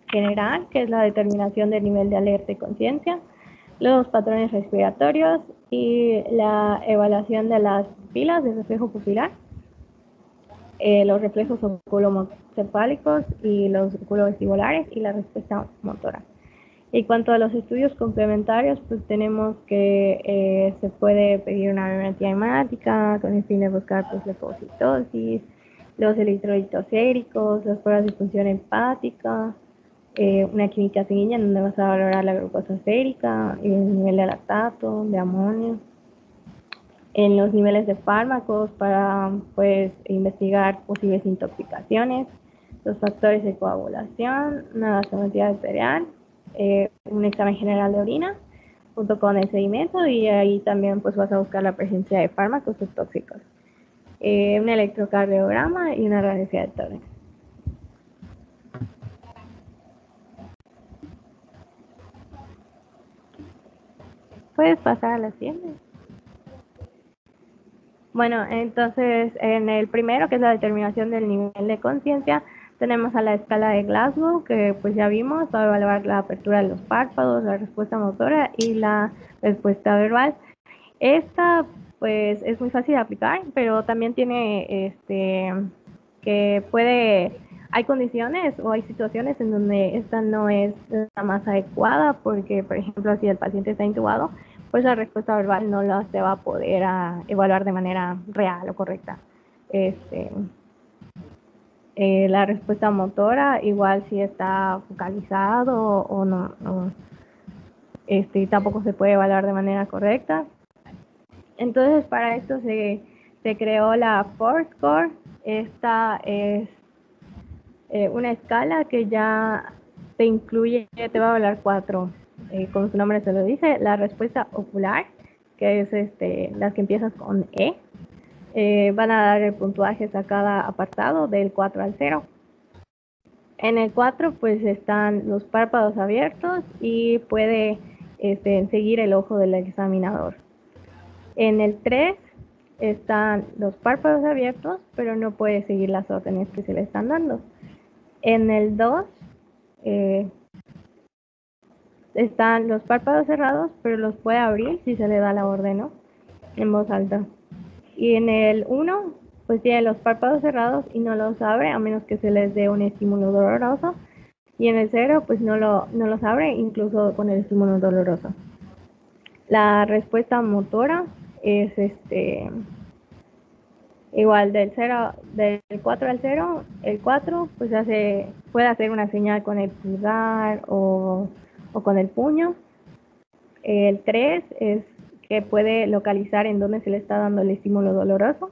general, que es la determinación del nivel de alerta y conciencia, los patrones respiratorios y la evaluación de las pilas de reflejo pupilar, los reflejos oculocefálicos y los oculovestibulares y la respuesta motora. En cuanto a los estudios complementarios, pues tenemos que se puede pedir una biometría hemática con el fin de buscar pues leucocitosis, los electrolitos séricos, las pruebas de función hepática, una química sanguínea donde vas a valorar la glucosa sérica, el nivel de lactato, de amonio, en los niveles de fármacos para pues investigar posibles intoxicaciones, los factores de coagulación, una gasometría arterial, un examen general de orina junto con el sedimento, y ahí también pues vas a buscar la presencia de fármacos o tóxicos, un electrocardiograma y una radiografía de tórax. Puedes pasar a la siguiente. Bueno, entonces en el primero, que es la determinación del nivel de conciencia, tenemos a la escala de Glasgow, que pues ya vimos, va a evaluar la apertura de los párpados, la respuesta motora y la respuesta verbal. Esta pues es muy fácil de aplicar, pero también tiene que puede, hay condiciones o hay situaciones en donde esta no es la más adecuada, porque por ejemplo si el paciente está intubado, pues la respuesta verbal no la se va a poder evaluar de manera real o correcta. La respuesta motora, igual si está focalizado o no, tampoco se puede evaluar de manera correcta. Entonces, para esto se creó la FORSCORE. Esta es una escala que ya te incluye, te va a evaluar 4, como su nombre se lo dice, la respuesta ocular, que es las que empiezan con E. Van a dar el puntuaje a cada apartado del 4 al 0. En el 4 pues están los párpados abiertos y puede seguir el ojo del examinador. En el 3 están los párpados abiertos, pero no puede seguir las órdenes que se le están dando. En el 2 están los párpados cerrados, pero los puede abrir si se le da la orden, ¿no? En voz alta. Y en el 1, pues tiene los párpados cerrados y no los abre a menos que se les dé un estímulo doloroso. Y en el 0, pues no los abre incluso con el estímulo doloroso. La respuesta motora es igual del 4 al 0. El 4 pues puede hacer una señal con el pulgar o con el puño. El 3 es que puede localizar en dónde se le está dando el estímulo doloroso.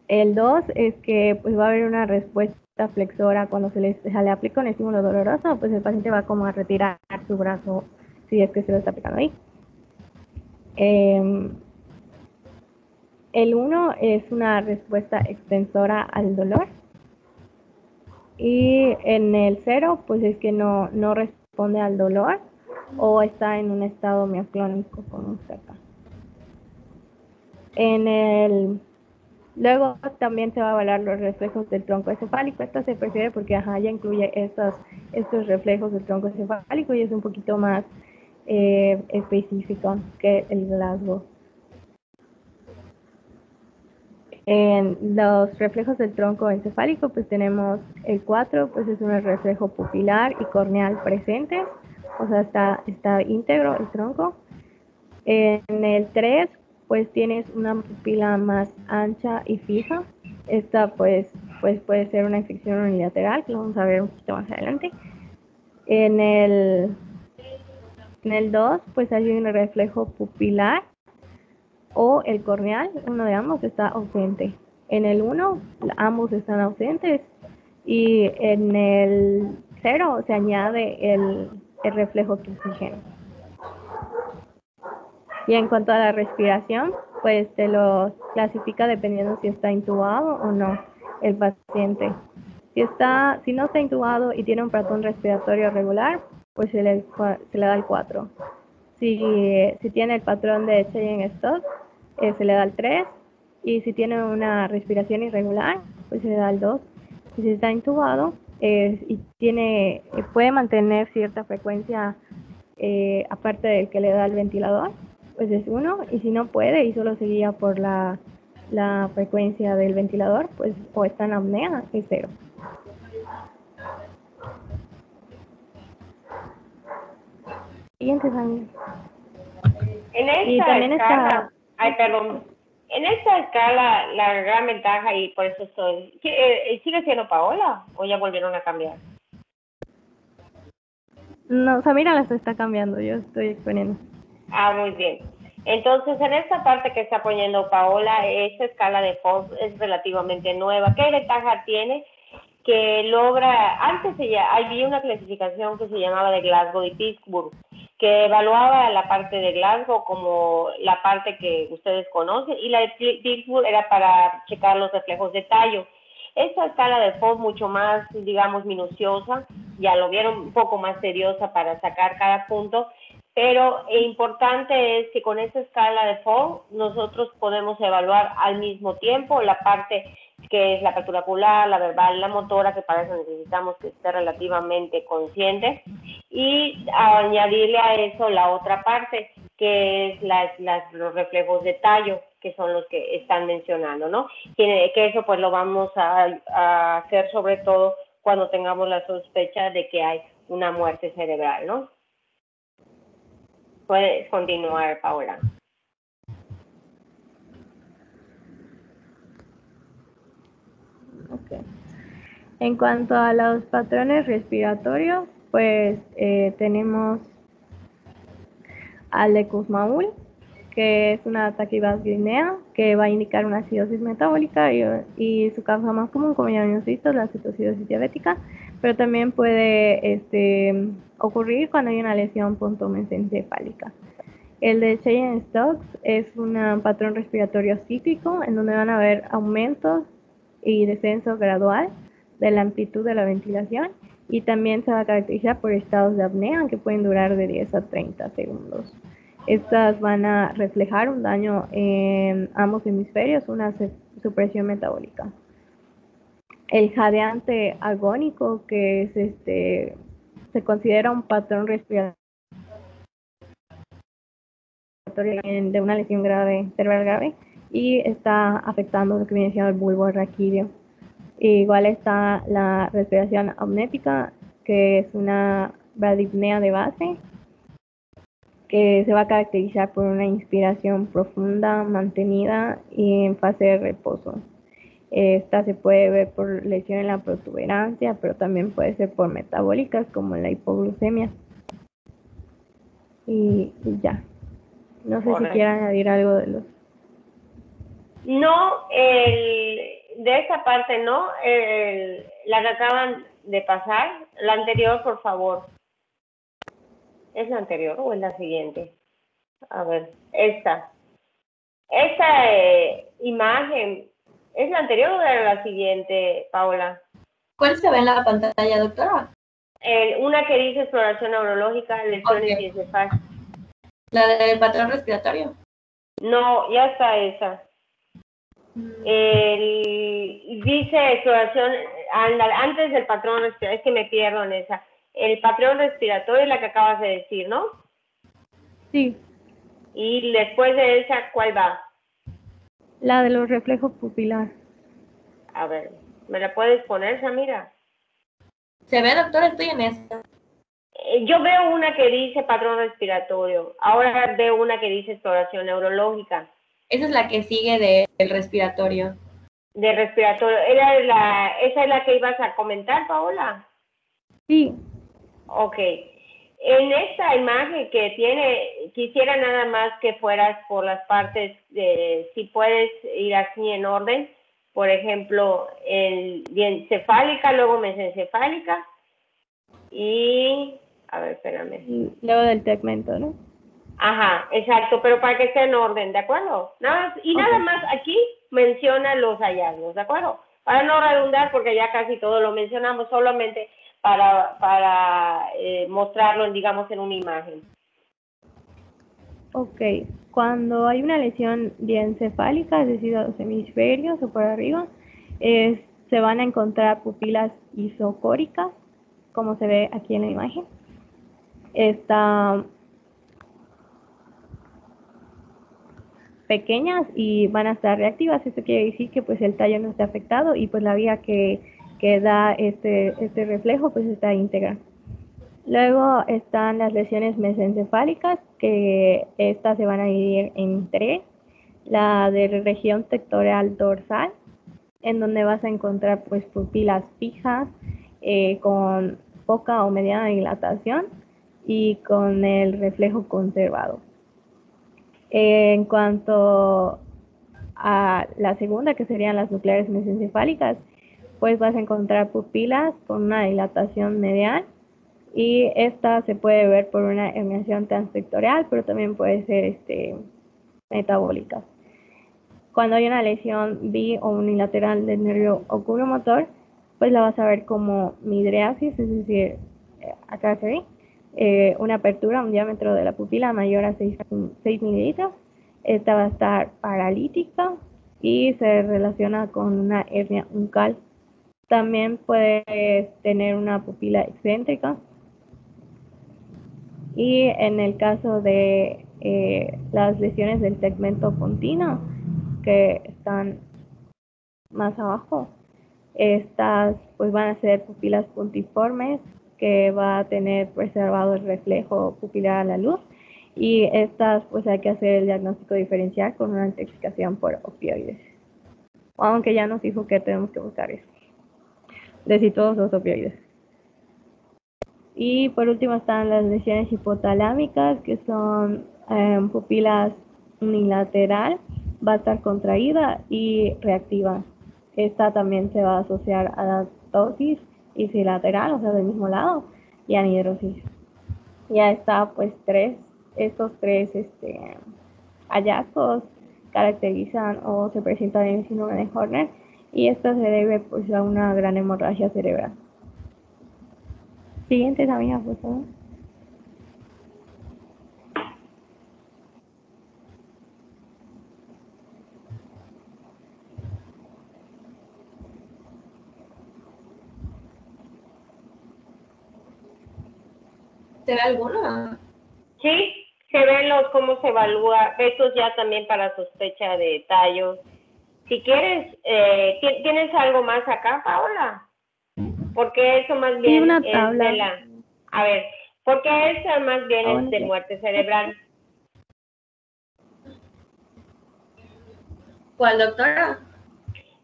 El 2 es que pues va a haber una respuesta flexora cuando se le aplica un estímulo doloroso, pues el paciente va como a retirar su brazo si es que se lo está aplicando ahí. El 1 es una respuesta extensora al dolor. Y en el 0 pues es que no responde al dolor o está en un estado mioclónico como cerca. Luego también se va a evaluar los reflejos del tronco encefálico. Esta se prefiere porque ya incluye estos reflejos del tronco encefálico y es un poquito más específico que el Glasgow. En los reflejos del tronco encefálico pues tenemos el 4, pues es un reflejo pupilar y corneal presentes, o sea está íntegro el tronco. En el 3 pues tienes una pupila más ancha y fija. Esta pues puede ser una infección unilateral, que lo vamos a ver un poquito más adelante. En el 2 pues hay un reflejo pupilar o el corneal, uno de ambos está ausente. En el 1 ambos están ausentes y en el 0 se añade el reflejo tuxígeno. Y en cuanto a la respiración, pues te lo clasifica dependiendo si está intubado o no el paciente. Si no está intubado y tiene un patrón respiratorio regular, pues se le da el 4. Si tiene el patrón de Cheyenne-Stokes, se le da el 3. Y si tiene una respiración irregular, pues se le da el 2. Y si está intubado y puede mantener cierta frecuencia aparte del que le da el ventilador, pues es 1. Y si no puede y solo se guía por la frecuencia del ventilador, pues o está en apnea, es 0. Siguiente, Sandra.
En esta escala, en esta escala la gran ventaja, y por eso ¿sigue siendo Paola o ya volvieron a cambiar?
No, Samira las está cambiando, yo estoy exponiendo.
Muy bien. Entonces, en esta parte que está poniendo Paola, esta escala de FOS es relativamente nueva. ¿Qué ventaja tiene? Que logra, antes había una clasificación que se llamaba de Glasgow y Pittsburgh, que evaluaba la parte de Glasgow como la parte que ustedes conocen, y la de Pittsburgh era para checar los reflejos de tallo. Esta escala de FOS mucho más, digamos, minuciosa, ya lo vieron un poco más seriosa para sacar cada punto, pero importante es que con esta escala de FOS nosotros podemos evaluar al mismo tiempo la parte que es la apertura ocular, la verbal, la motora, que para eso necesitamos que esté relativamente consciente, y añadirle a eso la otra parte, que es los reflejos de tallo, que son los que están mencionando, ¿no? Que eso pues lo vamos a hacer sobre todo cuando tengamos la sospecha de que hay una muerte cerebral, ¿no? Puedes continuar, Paola.
Okay. En cuanto a los patrones respiratorios, pues tenemos al de Kussmaul, que es una taquibasguinea, que va a indicar una acidosis metabólica y su causa más común, como ya hemos visto, la cetoacidosis diabética, pero también puede ocurrir cuando hay una lesión puntomesencefálica. El de Cheyenne-Stokes es un patrón respiratorio cíclico en donde van a haber aumentos y descenso gradual de la amplitud de la ventilación y también se va a caracterizar por estados de apnea que pueden durar de 10 a 30 segundos. Estas van a reflejar un daño en ambos hemisferios, una supresión metabólica. El jadeante agónico, que es se considera un patrón respiratorio de una lesión grave, cerebral grave, y está afectando lo que viene siendo el bulbo raquídeo. Igual está la respiración apnética, que es una bradipnea de base, que se va a caracterizar por una inspiración profunda, mantenida y en fase de reposo. Esta se puede ver por lesión en la protuberancia, pero también puede ser por metabólicas como la hipoglucemia. Y ya. No sé si quieran añadir algo de los...
No, de esa parte no, la que acaban de pasar, la anterior, por favor. ¿Es la anterior o es la siguiente? A ver, esta imagen, ¿es la anterior o era la siguiente, Paola?
¿Cuál se ve en la pantalla, doctora?
Una que dice exploración neurológica, lesiones y encefal.
¿La del patrón respiratorio?
No, ya está esa. Dice exploración, antes del patrón respiratorio, es que me pierdo en esa. El patrón respiratorio es la que acabas de decir, ¿no?
Sí.
Y después de esa, ¿cuál va?
La de los reflejos pupilares.
A ver, ¿me la puedes poner, Samira?
¿Se ve, doctora? Estoy en esa.
Yo veo una que dice patrón respiratorio. Ahora veo una que dice exploración neurológica.
Esa es la que sigue del respiratorio.
De respiratorio. ¿Esa es la que ibas a comentar, Paola?
Sí.
Ok. En esta imagen que tiene, quisiera nada más que fueras por las partes, si puedes ir así en orden. Por ejemplo, diencefálica, luego mesencefálica y... A ver, espérame.
Y luego del tegmento, ¿no?
Ajá, exacto, pero para que esté en orden, ¿de acuerdo? Nada más aquí menciona los hallazgos, ¿de acuerdo? Para no redundar, porque ya casi todo lo mencionamos, solamente para mostrarlo, digamos, en una imagen.
Ok, cuando hay una lesión diencefálica, es decir, a los hemisferios o por arriba, se van a encontrar pupilas isocóricas, como se ve aquí en la imagen. Están pequeñas y van a estar reactivas. Esto quiere decir que pues el tallo no está afectado y pues la vía que da este reflejo pues está íntegra. Luego están las lesiones mesencefálicas, que estas se van a dividir en tres. La de región tectorial dorsal, en donde vas a encontrar pues pupilas fijas con poca o mediana dilatación y con el reflejo conservado. En cuanto a la segunda, que serían las nucleares mesencefálicas, pues vas a encontrar pupilas con una dilatación medial y esta se puede ver por una herniación transtectorial, pero también puede ser metabólica. Cuando hay una lesión bi o unilateral del nervio oculomotor, pues la vas a ver como midriasis, es decir, acá se ve una apertura, un diámetro de la pupila mayor a 6 mililitros. Esta va a estar paralítica y se relaciona con una hernia uncal. También puede tener una pupila excéntrica. Y en el caso de las lesiones del segmento pontino, que están más abajo. Estas pues van a ser pupilas puntiformes, que va a tener preservado el reflejo pupilar a la luz, y estas pues hay que hacer el diagnóstico diferencial con una intoxicación por opioides. Aunque ya nos dijo que tenemos que buscar eso, de si todos los opioides. Y por último están las lesiones hipotalámicas, que son pupilas unilateral, va a estar contraída y reactiva. Esta también se va a asociar a la ptosis ipsilateral, o sea, del mismo lado, y anhidrosis. Ya está, pues, estos tres hallazgos caracterizan o se presentan en el síndrome de Horner, y esto se debe, pues, a una gran hemorragia cerebral. Siguiente, amiga, por favor.
¿Se ve alguna?
Sí, se ven cómo se evalúa. Estos ya también para sospecha de tallos. Si quieres, ¿tienes algo más acá, Paola? Porque eso más bien
una
es
tabla.
de la... A ver, porque eso más bien es de muerte cerebral.
¿Cuál, doctora?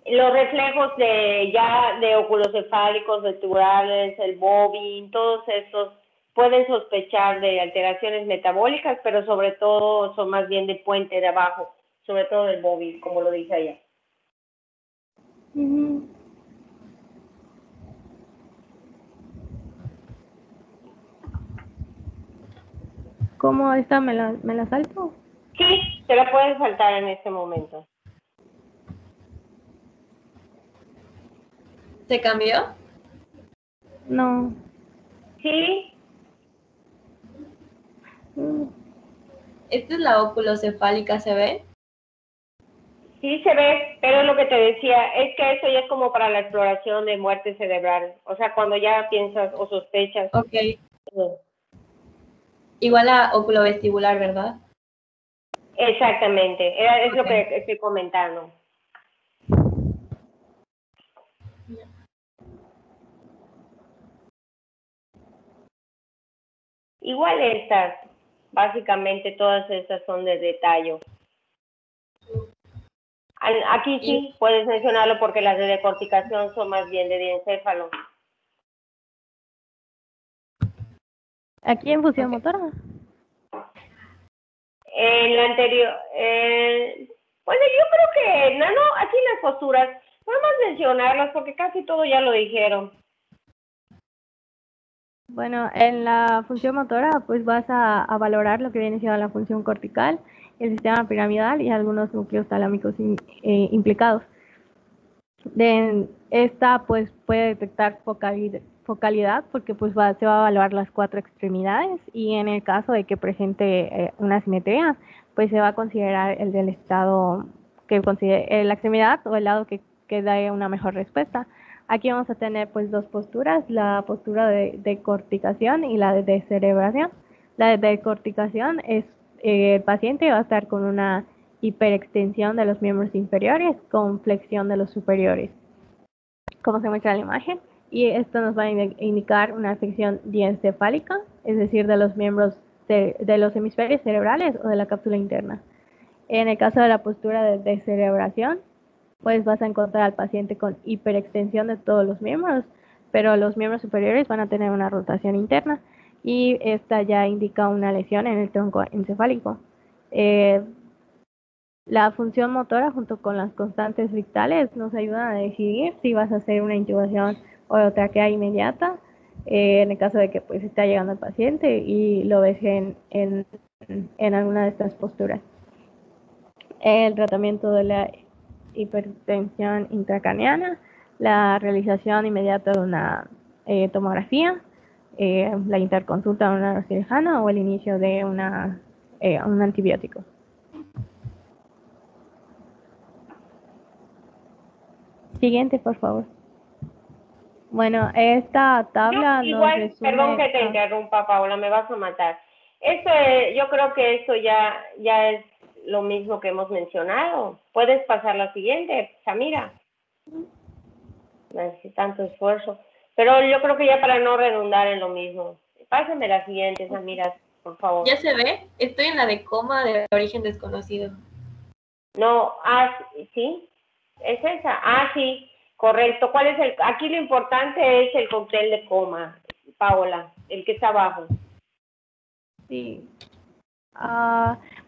Los reflejos de oculocefálicos, vertebrales, el bobin, todos estos pueden sospechar de alteraciones metabólicas, pero sobre todo son más bien de puente de abajo, sobre todo del bobin, como lo dice allá.
¿Cómo esta me la salto?
Sí, te la puedes saltar en este momento.
¿Se cambió?
No.
Sí.
Esta es la oculocefálica, ¿se ve?
Sí se ve, pero lo que te decía es que eso ya es como para la exploración de muerte cerebral. O sea, cuando ya piensas o sospechas.
Ok. Igual a oculovestibular, ¿verdad?
Exactamente, es lo que estoy comentando. Igual estas, básicamente todas estas son de detalle. Aquí sí puedes mencionarlo porque las de decorticación son más bien de diencéfalo.
¿Aquí en fusión motora?
En la anterior, bueno, yo creo que, no, aquí en las posturas, nada más mencionarlas porque casi todo ya lo dijeron.
Bueno, en la función motora, pues vas a valorar lo que viene siendo la función cortical, el sistema piramidal y algunos núcleos talámicos implicados. Esta, pues, puede detectar focalidad porque pues se va a evaluar las 4 extremidades, y en el caso de que presente una simetría, pues se va a considerar el del estado que considere la extremidad o el lado que dé una mejor respuesta. Aquí vamos a tener pues 2 posturas, la postura de decorticación y la de descerebración. La de decorticación es el paciente va a estar con una hiperextensión de los miembros inferiores con flexión de los superiores, como se muestra en la imagen, y esto nos va a indicar una afección diencefálica, es decir, de los miembros de los hemisferios cerebrales o de la cápsula interna. En el caso de la postura de descerebración, pues vas a encontrar al paciente con hiperextensión de todos los miembros, pero los miembros superiores van a tener una rotación interna, y esta ya indica una lesión en el tronco encefálico. La función motora junto con las constantes dictales nos ayudan a decidir si vas a hacer una intubación orotraqueal inmediata, en el caso de que pues está llegando el paciente y lo ves en alguna de estas posturas. El tratamiento de la hipertensión intracraneana, la realización inmediata de una tomografía, la interconsulta de un neurocirujano o el inicio de un antibiótico. Siguiente, por favor. Bueno, esta tabla
igual,
nos resume...
perdón que te interrumpa, Paola, me vas a matar. yo creo que eso ya es lo mismo que hemos mencionado. Puedes pasar la siguiente, Samira. No necesito tanto esfuerzo. Pero yo creo que ya para no redundar en lo mismo. Pásame la siguiente, Samira, por favor.
¿Ya se ve? Estoy en la de coma de origen desconocido.
No, sí, es esa. Sí, correcto. ¿Cuál es aquí lo importante es el cóctel de coma, Paola, el que está abajo.
Sí.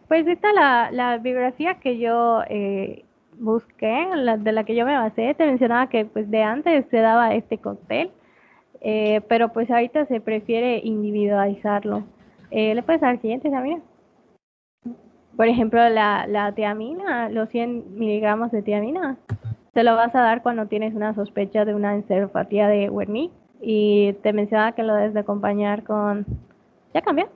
Pues esta la bibliografía que yo busqué, de la que yo me basé, te mencionaba que pues de antes se daba este cóctel, pero pues ahorita se prefiere individualizarlo. ¿Le puedes dar el siguiente, Samira? Por ejemplo, la tiamina, los 100 miligramos de tiamina, se lo vas a dar cuando tienes una sospecha de una encefalopatía de Wernicke, y te mencionaba que lo debes de acompañar con... ¿Ya cambió?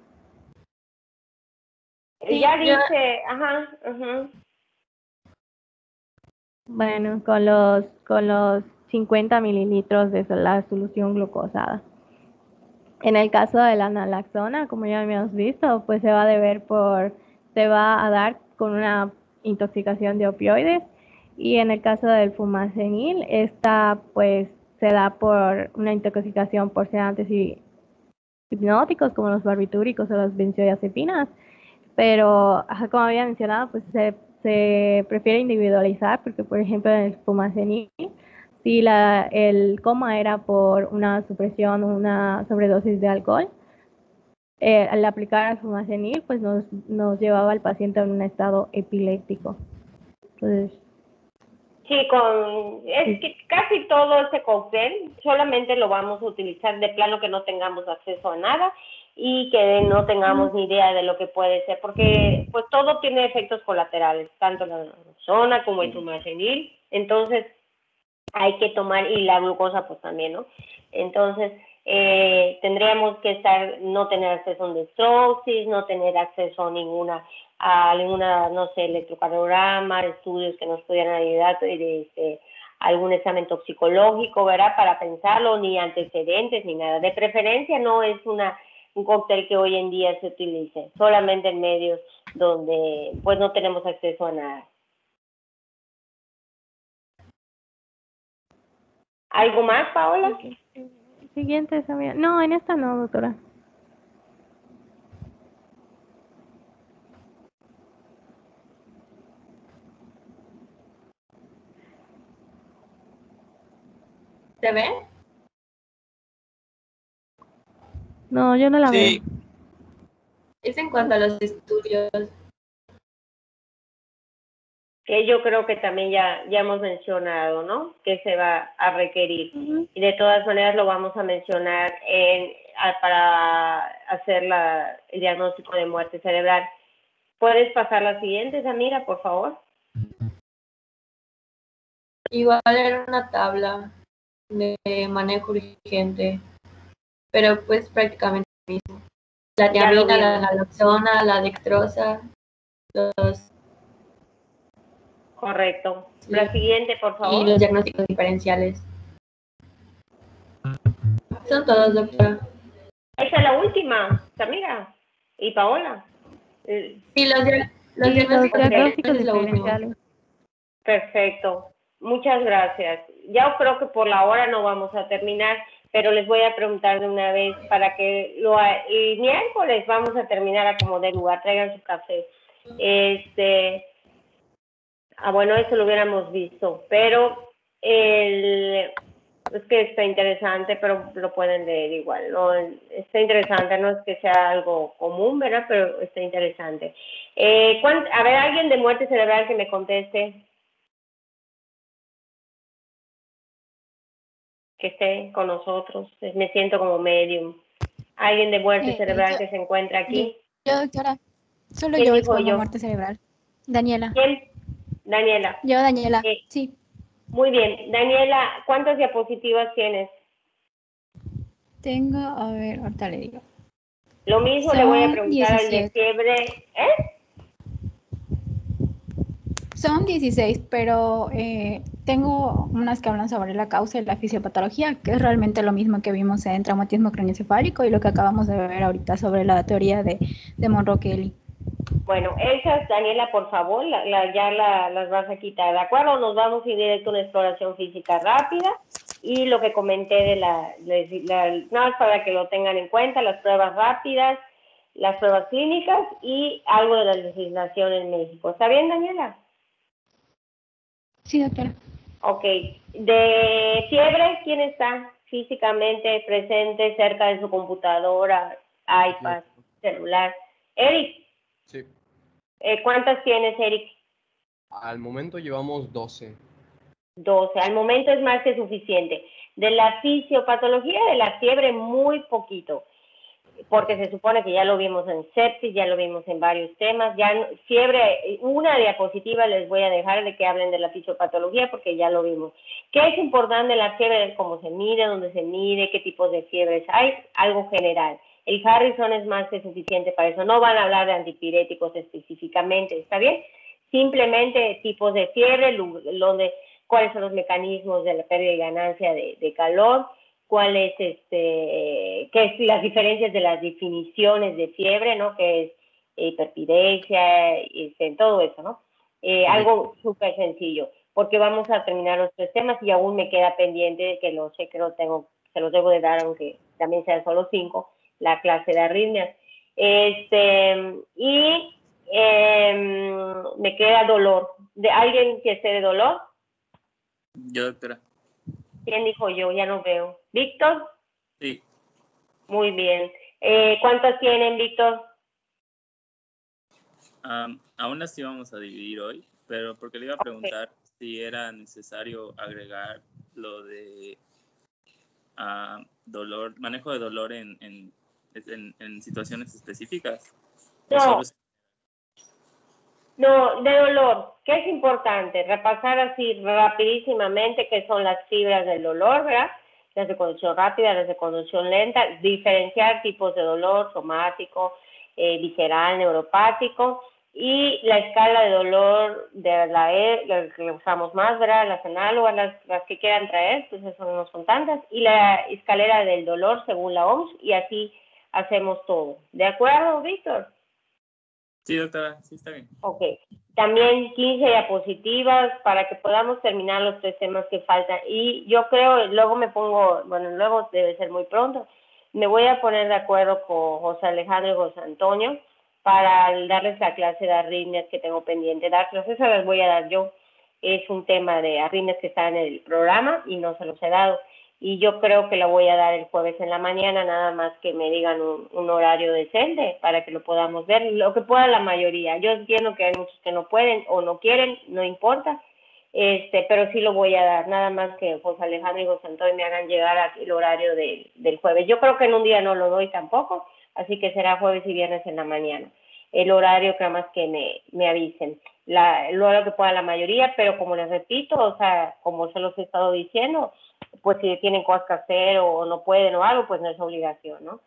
Sí, ya dice,
Bueno, con los 50 mililitros de la solución glucosada. En el caso de la naloxona, como ya habíamos visto, pues se va a dar con una intoxicación de opioides, y en el caso del fumacenil, esta pues se da por una intoxicación por sedantes y hipnóticos como los barbitúricos o las benzodiazepinas, pero como había mencionado, pues se prefiere individualizar porque, por ejemplo, en el fumacenil, si el coma era por una supresión o una sobredosis de alcohol, al aplicar el fumacenil, pues nos llevaba al paciente en un estado epiléptico. Entonces,
sí, es que casi todo ese cóctel solamente lo vamos a utilizar de plano que no tengamos acceso a nada y que no tengamos ni idea de lo que puede ser, porque pues todo tiene efectos colaterales, tanto la naloxona como el fumacenil, entonces hay que tomar, y la glucosa pues también, ¿no? Entonces tendríamos que no tener acceso a un dextrosis, no tener acceso a ninguna, no sé, electrocardiograma, estudios que nos pudieran ayudar, algún examen toxicológico, ¿verdad? Para pensarlo, ni antecedentes, ni nada. De preferencia no es un cóctel que hoy en día se utilice, solamente en medios donde pues no tenemos acceso a nada. ¿Algo más, Paola?
Okay. Siguiente, Samira. No, en esta no, doctora.
¿Se ve?
No, yo no la veo.
Es en cuanto a los estudios.
Que yo creo que también ya hemos mencionado, ¿no? Que se va a requerir. Y de todas maneras lo vamos a mencionar para hacer el diagnóstico de muerte cerebral. ¿Puedes pasar la siguiente, Samira, por favor?
Igual era una tabla de manejo urgente, pero pues prácticamente lo mismo. La tiamina, la naloxona, la dextrosa, los...
Correcto. La siguiente, por favor.
Y los diagnósticos diferenciales. Son todos, doctora.
Esa es la última, Samira y Paola.
Sí, los diagnósticos
diferenciales. Perfecto. Muchas gracias. Ya creo que por la hora no vamos a terminar, pero les voy a preguntar de una vez para que el miércoles vamos a terminar a como de lugar. Traigan su café. Bueno, eso lo hubiéramos visto, pero es que está interesante, pero lo pueden leer igual, ¿no? Está interesante, no es que sea algo común, ¿verdad? Pero está interesante. A ver, alguien de muerte cerebral que me conteste. Que esté con nosotros. Me siento como medium. ¿Alguien de muerte cerebral que se encuentra aquí?
Yo, doctora. Solo yo expongo muerte cerebral. Daniela.
¿Quién? Daniela.
Yo, Daniela, sí.
Muy bien. Daniela, ¿cuántas diapositivas tienes?
Tengo, a ver, ahorita le digo.
Lo mismo le voy a preguntar 17. Al de fiebre.
Son 16, pero tengo unas que hablan sobre la causa y la fisiopatología, que es realmente lo mismo que vimos en traumatismo craneoencefálico y lo que acabamos de ver ahorita sobre la teoría de Monroe-Kelly.
Bueno, esas, Daniela, por favor, las vas a quitar, ¿de acuerdo? Nos vamos a ir directo a una exploración física rápida y lo que comenté de nada más para que lo tengan en cuenta, las pruebas rápidas, las pruebas clínicas y algo de la legislación en México. ¿Está bien, Daniela?
Sí, doctora.
Ok. De fiebre, ¿quién está físicamente presente cerca de su computadora, iPad, celular? Eric.
Sí.
¿Cuántas tienes, Eric?
Al momento llevamos 12.
12. Al momento es más que suficiente. De la fisiopatología de la fiebre, muy poquito. Porque se supone que ya lo vimos en sepsis, ya lo vimos en varios temas, ya fiebre, una diapositiva les voy a dejar de que hablen de la fisiopatología porque ya lo vimos. ¿Qué es importante en la fiebre? Cómo se mide, dónde se mide, qué tipos de fiebres hay, algo general. El Harrison es más que suficiente para eso, no van a hablar de antipiréticos específicamente, ¿está bien? Simplemente tipos de fiebre, cuáles son los mecanismos de la pérdida y ganancia de calor, cuáles qué es las diferencias de las definiciones de fiebre, ¿no? Que es hiperpiresia, todo eso, ¿no? Algo súper sencillo, porque vamos a terminar los 3 temas y aún me queda pendiente, que lo sé que se los debo de dar, aunque también sean solo 5, la clase de arritmias. Me queda dolor. ¿De alguien que esté de dolor?
Yo, doctora.
¿Quién dijo yo? Ya no veo. ¿Víctor?
Sí.
Muy bien. ¿Cuántas tienen, Víctor?
Aún las íbamos a dividir hoy, pero porque le iba a preguntar si era necesario agregar lo de dolor, manejo de dolor en situaciones específicas.
No, de dolor. ¿Qué es importante? Repasar así rapidísimamente qué son las fibras del dolor, ¿verdad? Las de conducción rápida, las de conducción lenta, diferenciar tipos de dolor somático, visceral, neuropático, y la escala de dolor de la que usamos más, ¿verdad? Las análogas, las que quieran traer, pues eso no son tantas, y la escalera del dolor según la OMS, y así hacemos todo. ¿De acuerdo, Víctor?
Sí, doctora, sí está bien.
Ok. También 15 diapositivas para que podamos terminar los 3 temas que faltan. Y yo creo, luego luego debe ser muy pronto, me voy a poner de acuerdo con José Alejandro y José Antonio para darles la clase de arritmias que tengo pendiente darles. Eso las voy a dar yo. Es un tema de arritmias que está en el programa y no se los he dado. Y yo creo que la voy a dar el jueves en la mañana, nada más que me digan un horario decente para que lo podamos ver, lo que pueda la mayoría. Yo entiendo que hay muchos que no pueden o no quieren, no importa, pero sí lo voy a dar, nada más que José Alejandro y José Antonio me hagan llegar el horario del jueves. Yo creo que en un día no lo doy tampoco, así que será jueves y viernes en la mañana. El horario que más que me avisen. Lo que pueda la mayoría, pero como les repito, o sea, como se los he estado diciendo, pues si tienen cosas que hacer o no pueden o algo, pues no es obligación, ¿no?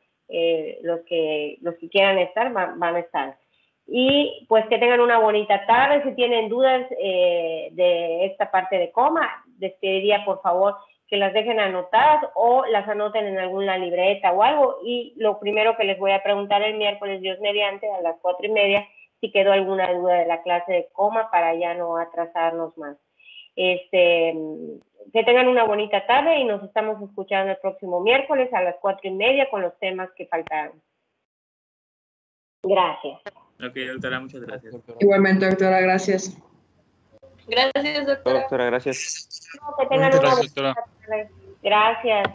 Los que quieran estar van a estar. Y pues que tengan una bonita tarde. Si tienen dudas de esta parte de coma, les pediría por favor que las dejen anotadas o las anoten en alguna libreta o algo. Y lo primero que les voy a preguntar el miércoles, Dios mediante, a las 4:30, si quedó alguna duda de la clase de coma para ya no atrasarnos más. Que tengan una bonita tarde y nos estamos escuchando el próximo miércoles a las 4:30 con los temas que faltaron. Gracias.
Ok, doctora, muchas gracias.
Igualmente, doctora, gracias.
Gracias, doctora.
Doctora, gracias.
Que tengan una bonita tarde. Gracias.